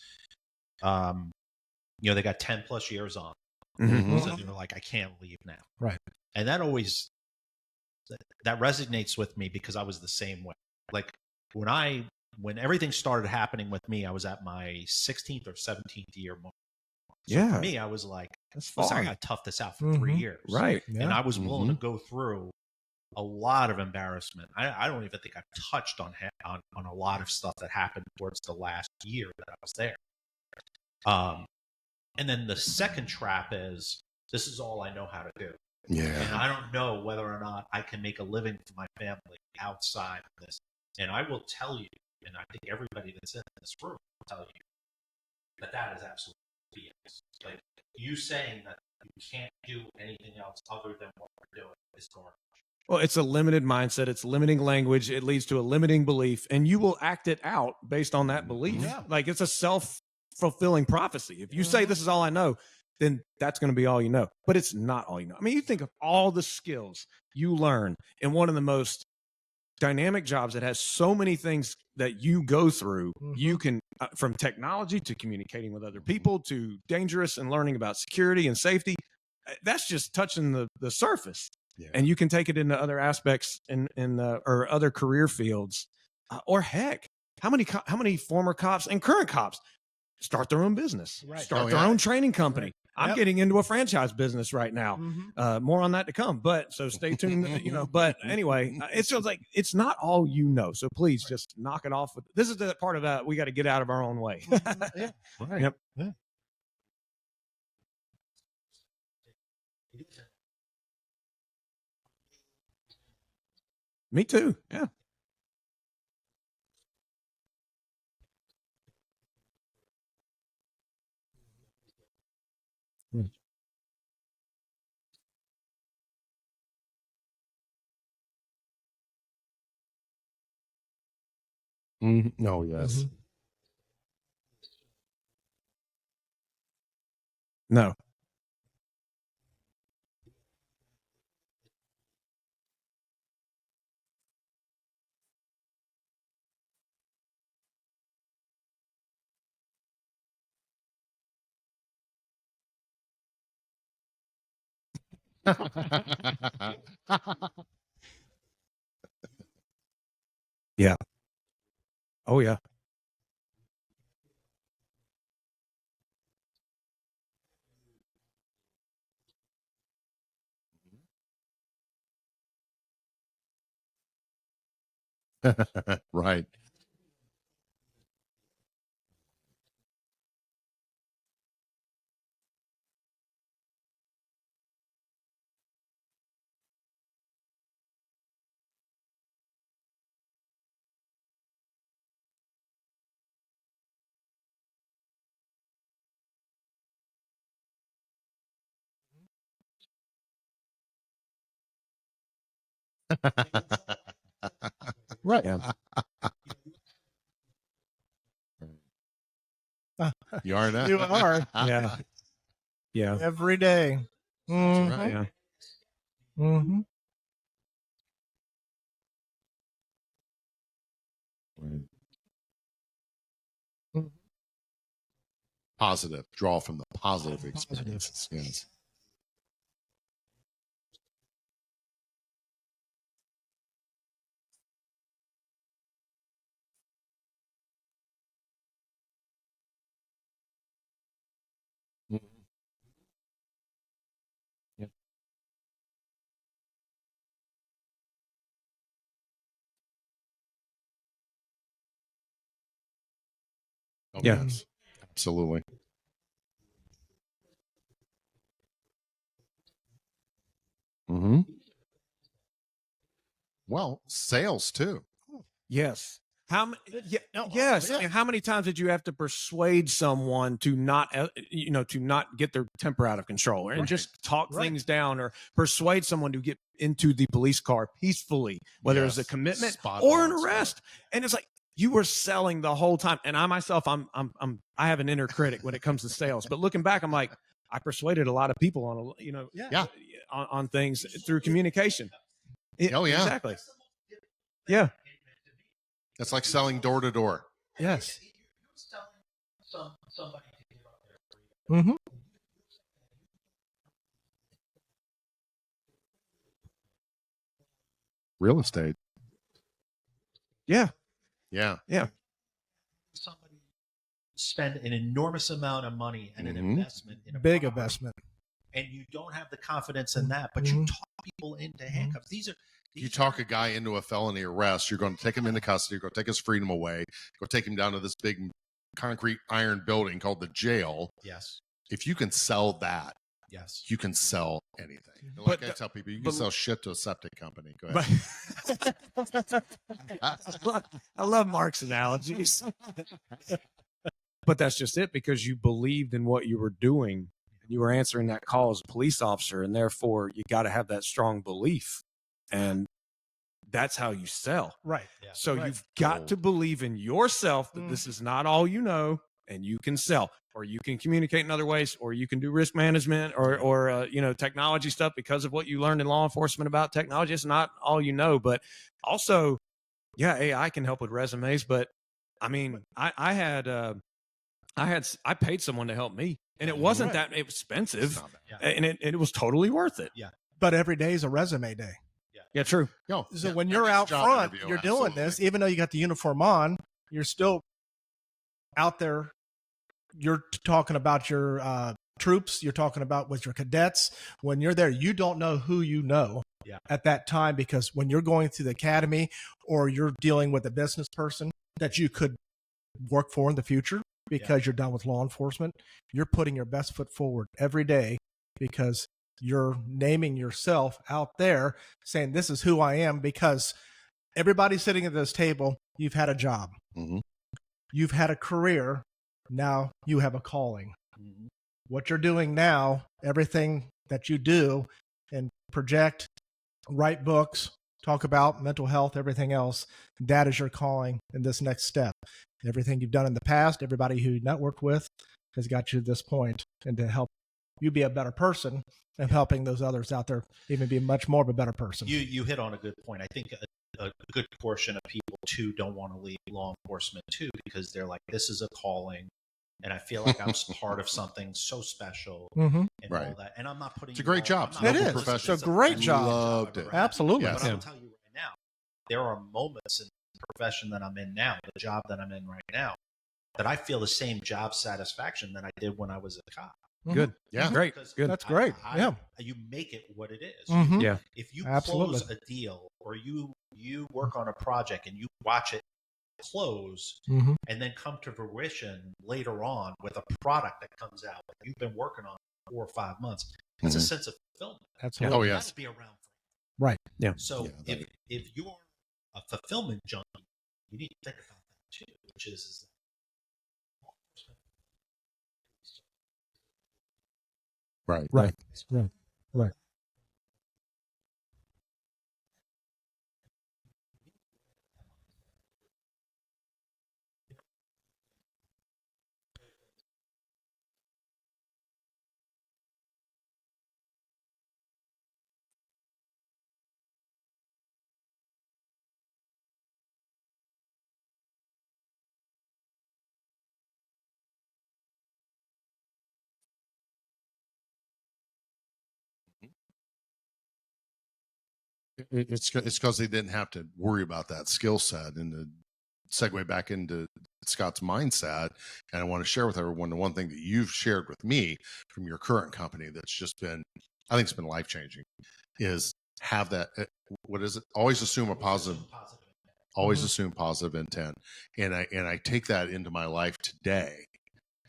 they got 10 plus years on, Mhm. so they're like, I can't leave now, Right. and that always that resonates with me, because I was the same way. Like when everything started happening with me, I was at my 16th or 17th year mark. So Yeah. for me, I was like, That's listen, I far. got to tough this out for 3 Mhm. years. Right. And I was willing to go through a lot of embarrassment. I don't even think I've touched on a lot of stuff that happened towards the last year that I was there. And then the second trap is, this is all I know how to do. And Yeah. I don't know whether or not I can make a living for my family outside of this. And I will tell you, and I think everybody that's in this room will tell you, that is absolutely BS. Like, you saying that you can't do anything else other than what we're doing is garbage. Well, it's a limited mindset. It's limiting language. It leads to a limiting belief, and you will act it out based on that belief. Yeah. Like, it's a self-fulfilling prophecy. If you say this is all I know, then that's going to be all you know. But it's not all you know. I mean, you think of all the skills you learn in one of the most dynamic jobs that has so many things that you go through. You can, from technology to communicating with other people to dangerous and learning about security and safety. That's just touching the surface. Yeah. And you can take it into other aspects in or other career fields, or heck, how many former cops and current cops start their own business, Right. start Oh, their yeah. own training company. Right. I'm Yep. getting into a franchise business right now. Mhm. More on that to come, but so stay tuned. But anyway, it's just like, it's not all you know. So please just knock it off. This is the part of that we got to get out of our own way. Yeah. Right. Yep. Yeah. Me too. Yeah. Oh, yes. Mhm. No. Yeah. Oh yeah. Right. Right. Yeah. You are now. You are Yeah. Yeah. every day. That's right. Yeah. Mm-hmm. Positive. Draw from the positive experiences. Yes. Yep. Oh, Yeah. yes. Absolutely. Mm-hmm. Well, sales too. Yes. How many? Yeah, No, yes. yeah. And how many times did you have to persuade someone to not, to not get their temper out of control and Right. just talk Right. things down, or persuade someone to get into the police car peacefully, whether it's a Yes. commitment Spot or an on, Scott. arrest? And it's like you were selling the whole time. And I myself, I have an inner critic when it comes to sales. But looking back, I'm like, I persuaded a lot of people on, Yeah. on things through communication. Oh, yeah. Exactly. Yeah. It's like selling door to door. Yes. Mm-hmm. Real estate. Yeah. Yeah. Yeah. Somebody spend an enormous amount of money and an Mhm. investment in a Big property, investment. and you don't have the confidence in that, but you Mhm. talk people into handcuffs. These are You talk a guy into a felony arrest, you're going to take him into custody, you're going to take his freedom away, go take him down to this big concrete iron building called the jail. yes, If you can sell that, yes. you can sell anything. And But like I the- tell people, you can but- sell shit to a septic company. Go But ahead. I love Mark's analogies. But that's just it, because you believed in what you were doing. You were answering that call as a police officer, and therefore you got to have that strong belief. And that's how you sell. Right. Yeah. So Right. you've got Gold. to believe in yourself that this is not all you know, and you can sell, or you can communicate in other ways, or you can do risk management, or technology stuff because of what you learned in law enforcement about technology. It's not all you know, but also, yeah, AI can help with resumes. But I mean, I paid someone to help me, and it wasn't that It's expensive, not bad. Yeah. and it was totally worth it. But every day is a resume day. Yeah, true. Yo, So yeah, when that you're makes out job front, interview, you're doing absolutely. this, even though you got the uniform on, you're still out there. You're talking about your troops. You're talking about with your cadets. When you're there, you don't know who you know Yeah. at that time, because when you're going through the academy or you're dealing with a business person that you could work for in the future because you're done with law enforcement, you're putting your best foot forward every day because you're naming yourself out there saying, this is who I am, because everybody sitting at this table, you've had a job, Mhm. you've had a career, now you have a calling. Mhm. What you're doing now, everything that you do and project, write books, talk about mental health, everything else, that is your calling in this next step. Everything you've done in the past, everybody who you networked with has got you to this point, and to help you be a better person and helping those others out there even be much more of a better person. You hit on a good point. I think a good portion of people too don't want to leave law enforcement too, because they're like, this is a calling, and I feel like I'm part of something so special Mm-hmm. and Right. all that. And I'm not putting It's a you great all- job. I'm not It putting is. this- It's a it's great best job. Loved I've it. ever had. Absolutely. Yes. But I'll tell you right now, there are moments in the profession that I'm in now, the job that I'm in right now, that I feel the same job satisfaction that I did when I was a cop. Good. Yeah. Great. Because Good. That's great. Yeah. You make it what it is. Mhm. Yeah. If you Absolutely. close a deal, or you work on a project and you watch it close Mhm. and then come to fruition later on with a product that comes out that you've been working on for 4 or 5 months, that's a Mhm. sense of fulfillment. Absolutely. Oh, That yes. would be around. Right. Yeah. So Yeah, if you're a fulfillment junkie, you need to think about that too, which is Right. Right. Right. Right. It's because they didn't have to worry about that skill set. And to segue back into Scott's mindset, and I want to share with everyone the one thing that you've shared with me from your current company that's just been, I think it's been life changing, is have that. What is it? Always assume a positive. Always assume positive intent, and I take that into my life today.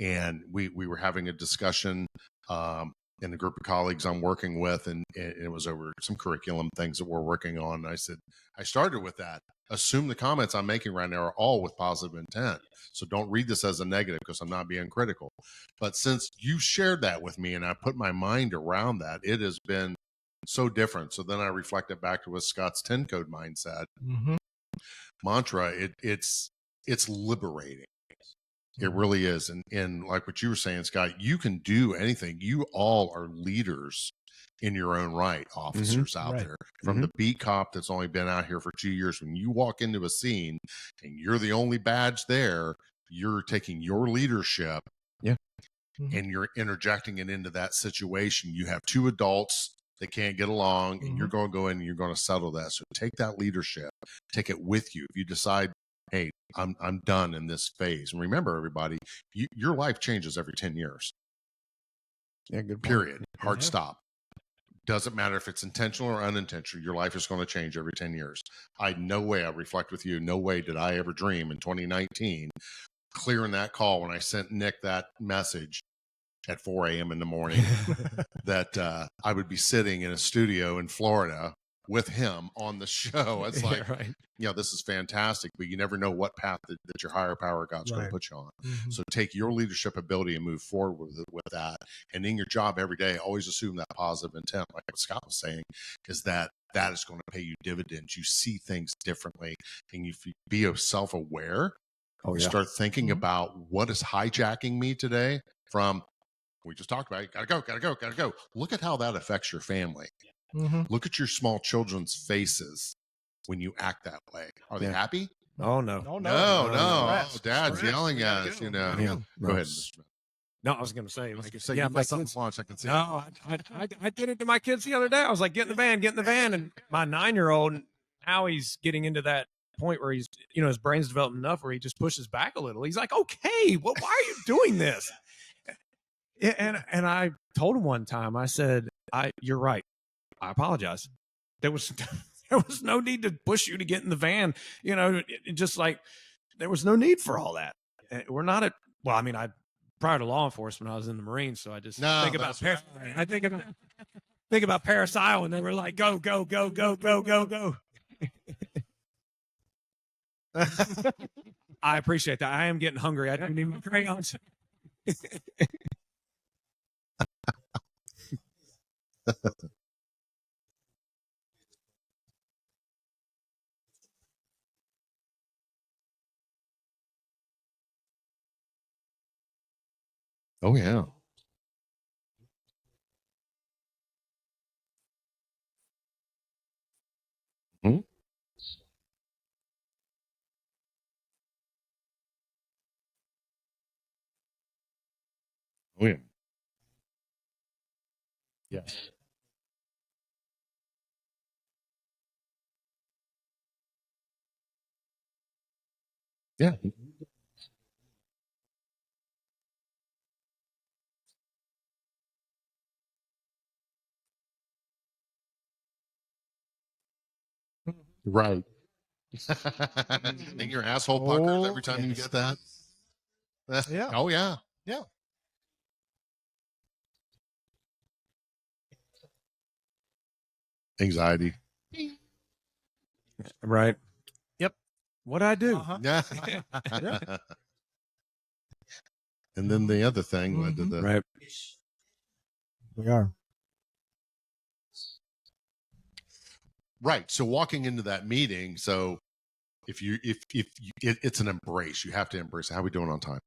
And we were having a discussion in the group of colleagues I'm working with, and it was over some curriculum things that we're working on. And I said, I started with that. Assume the comments I'm making right now are all with positive intent. So don't read this as a negative, because I'm not being critical. But since you shared that with me and I put my mind around that, it has been so different. So then I reflected back to with Scott's 10 code mindset mantra. It's liberating. It really is. And like what you were saying, Scott, you can do anything. You all are leaders in your own right, officers out Right. there. From the beat cop that's only been out here for 2 years, when you walk into a scene and you're the only badge there, you're taking your leadership and you're interjecting it into that situation. You have two adults that can't get along, and you're going to go in and you're going to settle that. So take that leadership, take it with you. If you decide, hey, I'm done in this phase. And remember, everybody, your life changes every 10 years. Yeah, good point. Period. Hard stop. Doesn't matter if it's intentional or unintentional. Your life is going to change every 10 years. No way I reflect with you. No way did I ever dream in 2019, clearing that call when I sent Nick that message at 4 a.m. in the morning, that I would be sitting in a studio in Florida with him on the show. It's like, right. this is fantastic, but you never know what path that your higher power God's going to put you on. So take your leadership ability and move forward with that. And in your job every day, always assume that positive intent, like what Scott was saying, is that is going to pay you dividends. You see things differently, and you be self-aware. Start thinking about what is hijacking me today from, we just talked about it. Gotta go. Look at how that affects your family. Look at your small children's faces when you act that way. Are they happy? Oh, no. No. Oh, Dad's yelling at us, Yeah. Go ahead. No, I was going to say, like, So yeah, you my got something kids. launched. I can see. No, I did it to my kids the other day. I was like, get in the van. And my 9-year-old, now he's getting into that point where he's, his brain's developed enough where he just pushes back a little. He's like, okay, well, why are you doing this? And I told him one time, I said, you're right. I apologize. There was no need to push you to get in the van. Just like there was no need for all that. We're not at, well, I mean, prior to law enforcement, I was in the Marines. So I just think about Paris Isle, and they were like, go. I appreciate that. I am getting hungry. I don't need my crayons. Oh, yeah. Oh, yeah. Yes. Yeah. Right. And your asshole puckers every time you get that. Yeah. Oh, yeah. Yeah. Anxiety. Right. Yep. What'd I do? Yeah. And then the other thing led to the Right. We are. right. So walking into that meeting, so if it's an embrace, you have to embrace it. How are we doing on time?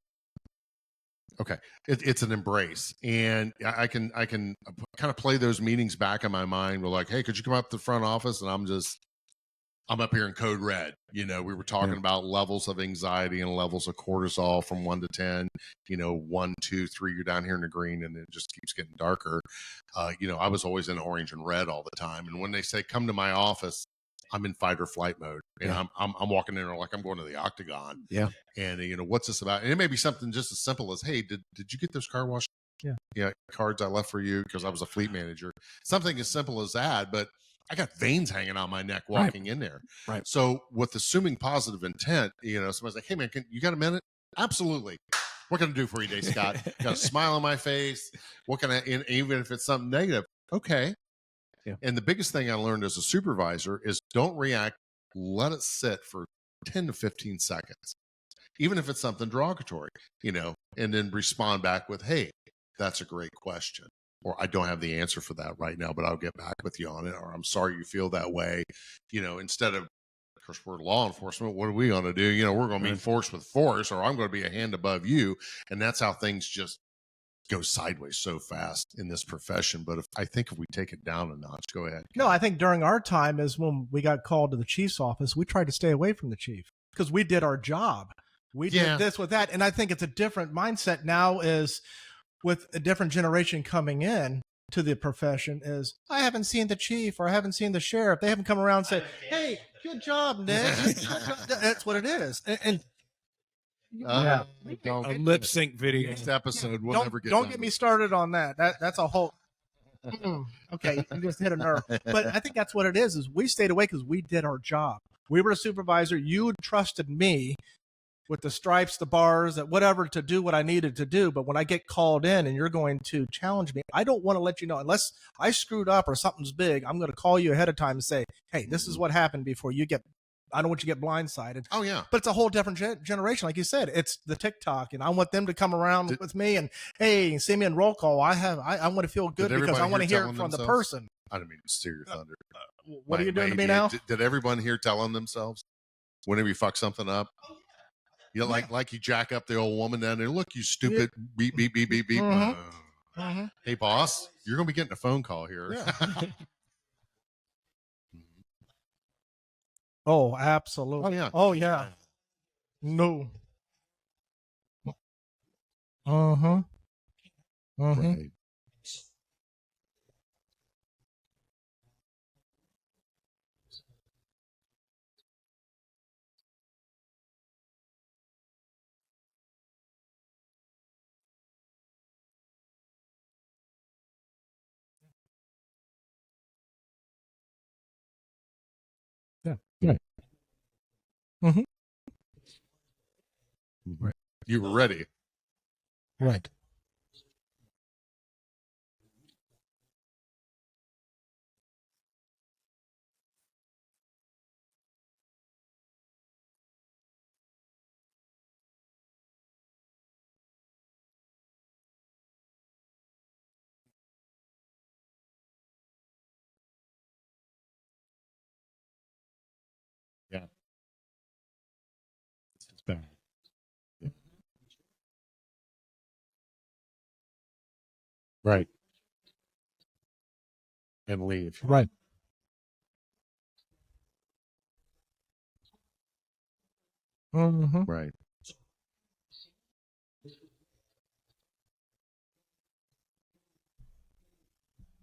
Okay, it's an embrace, and I can kind of play those meetings back in my mind. We're like, hey, could you come up to the front office? And I'm I'm up here in code red. You know, we were talking about levels of anxiety and levels of cortisol from 1 to 10. You know, 1, 2, 3, you're down here in the green, and it just keeps getting darker. You know, I was always in orange and red all the time. And when they say come to my office, I'm in fight or flight mode, and I'm walking in there like I'm going to the octagon. Yeah. And you know, what's this about? And it may be something just as simple as, hey, did you get those car wash? Yeah, cards I left for you because I was a fleet manager. Something as simple as that, but I got veins hanging on my neck walking in there. Right. So with assuming positive intent, you know, somebody's like, hey man, you got a minute? Absolutely. What can I do for you today, Scott? Got a smile on my face. What can I, and even if it's something negative, okay. Yeah. And the biggest thing I learned as a supervisor is don't react, let it sit for 10 to 15 seconds, even if it's something derogatory, you know, and then respond back with, hey, that's a great question. Or I don't have the answer for that right now, but I'll get back with you on it. Or I'm sorry you feel that way. You know, instead of course, we're law enforcement. What are we going to do? You know, we're going to meet force with force, or I'm going to be a hand above you. And that's how things just go sideways so fast in this profession. But I think if we take it down a notch, go ahead. No, I think during our time is when we got called to the chief's office, we tried to stay away from the chief because we did our job. We did this with that. And I think it's a different mindset now is with a different generation coming in to the profession is I haven't seen the chief or I haven't seen the sheriff. They haven't come around and said, hey, good job, Nick. That's what it is. And a lip sync video. Next episode, we'll never get don't done get with me it. started on that. That's a whole okay, you just hit a nerve. But I think that's what it is we stayed away because we did our job. We were a supervisor. You trusted me with the stripes, the bars, that whatever to do what I needed to do. But when I get called in and you're going to challenge me, I don't want to let you know unless I screwed up or something's big. I'm going to call you ahead of time and say, hey, this is what happened before you get. I don't want you to get blindsided. Oh yeah, but it's a whole different generation, like you said. It's the TikTok, and I want them to come around with me and hey, see me in roll call. I want to feel good because I want to hear it from the person. I didn't mean to steer your thunder. What are you doing to me now? Did everyone here tell them themselves whenever you fuck something up? You know, like you jack up the old woman down there. Look, you stupid beep beep beep beep beep. Hey, boss, you're gonna be getting a phone call here. Yeah. Oh, absolutely. Oh yeah. Oh yeah. No. Right. Yeah. Right. Mm-hmm. Right. You were ready. Right. Yeah. It's bad. Right. And leave. Right. Mm-hmm. Right.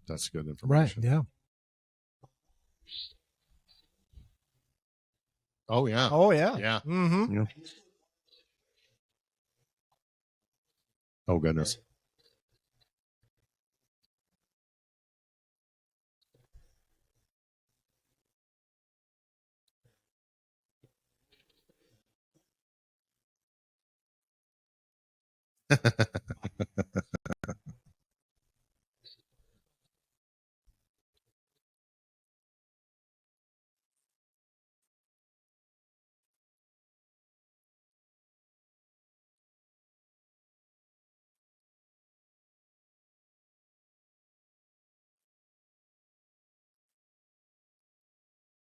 That's good Right. information. Yeah. Oh yeah. Oh yeah. Yeah. Mm-hmm. Yeah. Oh goodness.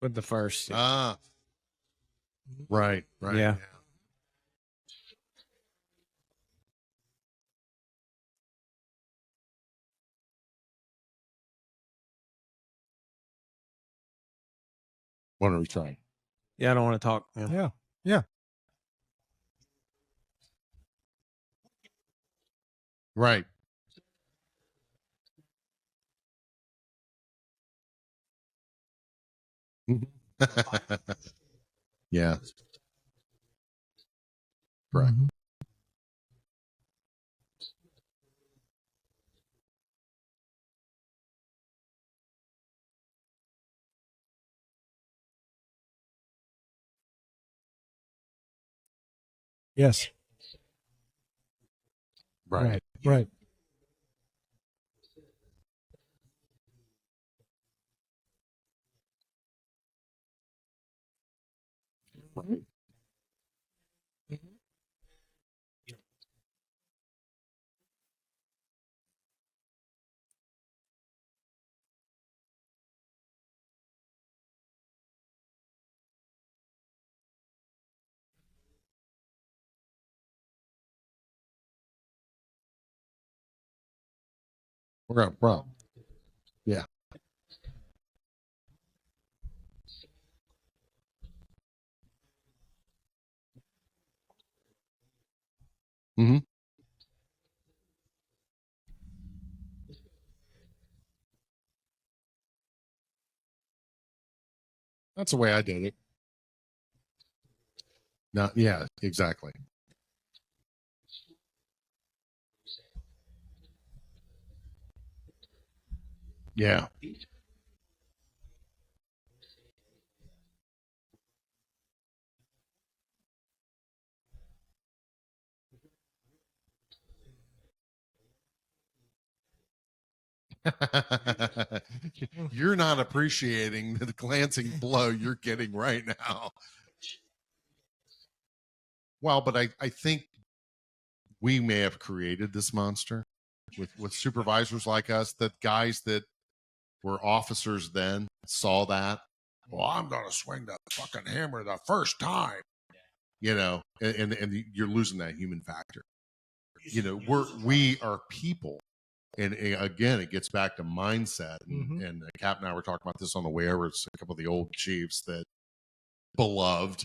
With the first. Ah. Right. Right. Yeah. Want to retry? Yeah, I don't want to talk. Yeah. Yeah. Yeah. Right. Yeah. Right. Mhm. Yes. Right. Right. We're going to problem. Yeah. Hmm. That's the way I did it. No, yeah, exactly. Yeah. You're not appreciating the glancing blow you're getting right now. Well, but I think we may have created this monster with supervisors like us, that guys that were officers then saw that. Well, I'm going to swing the fucking hammer the first time, you know, and you're losing that human factor. You know, we are people. And again, it gets back to mindset. And Cap and I were talking about this on the way over. It's a couple of the old chiefs that beloved,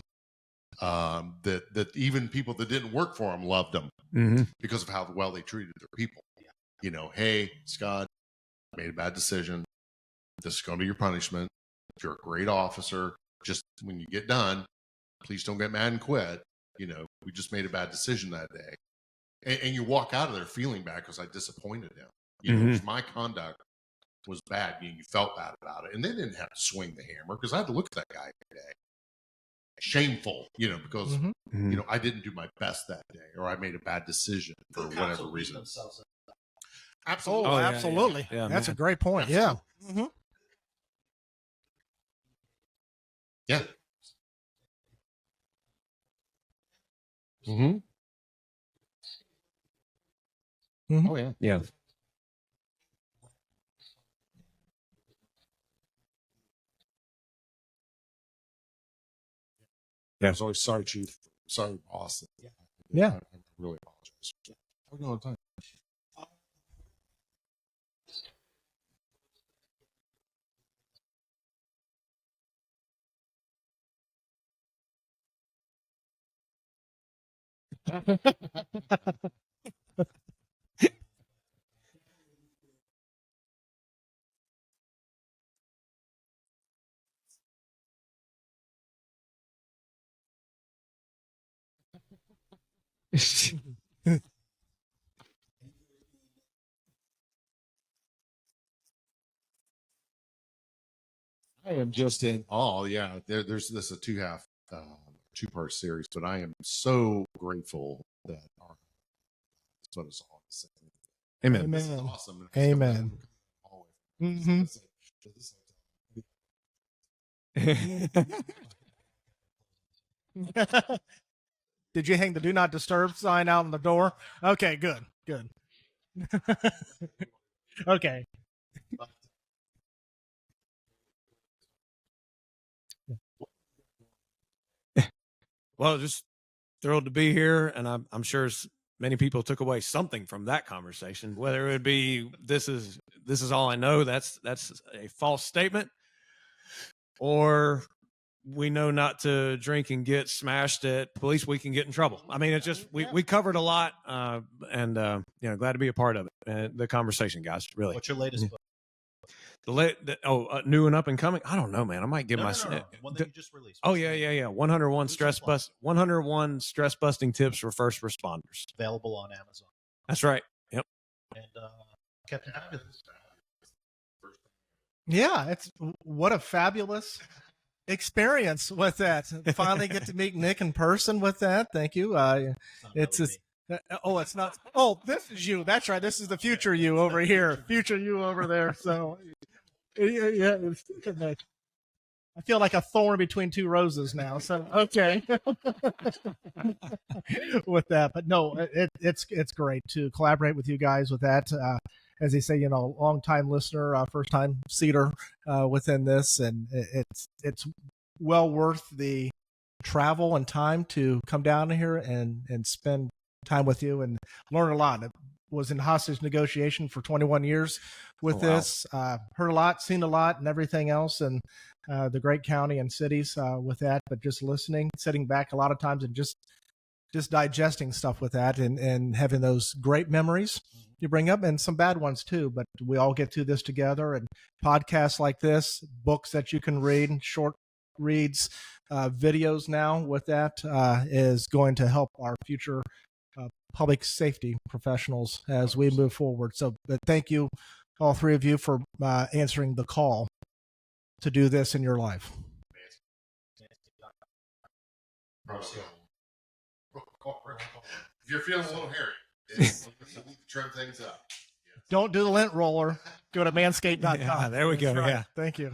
that even people that didn't work for them loved them because of how well they treated their people. You know, hey, Scott, made a bad decision. This is going to be your punishment. If you're a great officer, just when you get done, please don't get mad and quit. You know, we just made a bad decision that day. And you walk out of there feeling bad because I disappointed him. You know, my conduct was bad. You felt bad about it. And they didn't have to swing the hammer because I had to look at that guy every day. Shameful, you know, because, you know, I didn't do my best that day or I made a bad decision for whatever reason. Absolutely. Oh, Oh, yeah, absolutely. yeah. Yeah, That's man. a great point. Yeah. Mm-hmm. Yeah. Mm-hmm. Mhm. Oh, yeah. Yeah. I was always sorry, Chief. Sorry, boss. Yeah. I really apologize. How we going time? I am just in awe. Yeah, there's this a two-part series, but I am so grateful that our that's what it's all saying. Amen. This is Amen. awesome. Amen. Mhm. Did you hang the do not disturb sign out on the door? Okay, good. Good. Okay. Well, just thrilled to be here, and I'm sure many people took away something from that conversation. Whether it would be this is all I know, that's a false statement, or we know not to drink and get smashed at police, we can get in trouble. I mean, it's just we covered a lot, and glad to be a part of it. The conversation, guys. Really. What's your latest book? New and up and coming. I don't know, man. I might give my one that you just released. Oh yeah. 101 101 stress busting tips for first responders. Available on Amazon. That's right. Yep. And Captain Fabulous. Yeah, it's what a fabulous experience with that. Finally get to meet Nick in person with that. Thank you. It's just, it's not. Oh, this is you. That's right. This is the future you over here. Future you over there. So, yeah. I feel like a thorn between two roses now. So okay, with that, but no, it's great to collaborate with you guys with that. As they say, long time listener, first time seater within this, and it's well worth the travel and time to come down here and spend time with you and learn a lot. I was in hostage negotiation for 21 years with this, heard a lot, seen a lot, and everything else, and the great county and cities with that. But just listening, sitting back a lot of times, and just digesting stuff with that, and having those great memories you bring up, and some bad ones too, but we all get through this together. And podcasts like this, books that you can read, short reads, videos now with that is going to help our future public safety professionals as we move forward. So thank you, all three of you, for answering the call to do this in your life. If you're feeling a little hairy, trim things up. Don't do the lint roller. Go to manscaped.com. Yeah, there we go. That's right. Yeah. Thank you.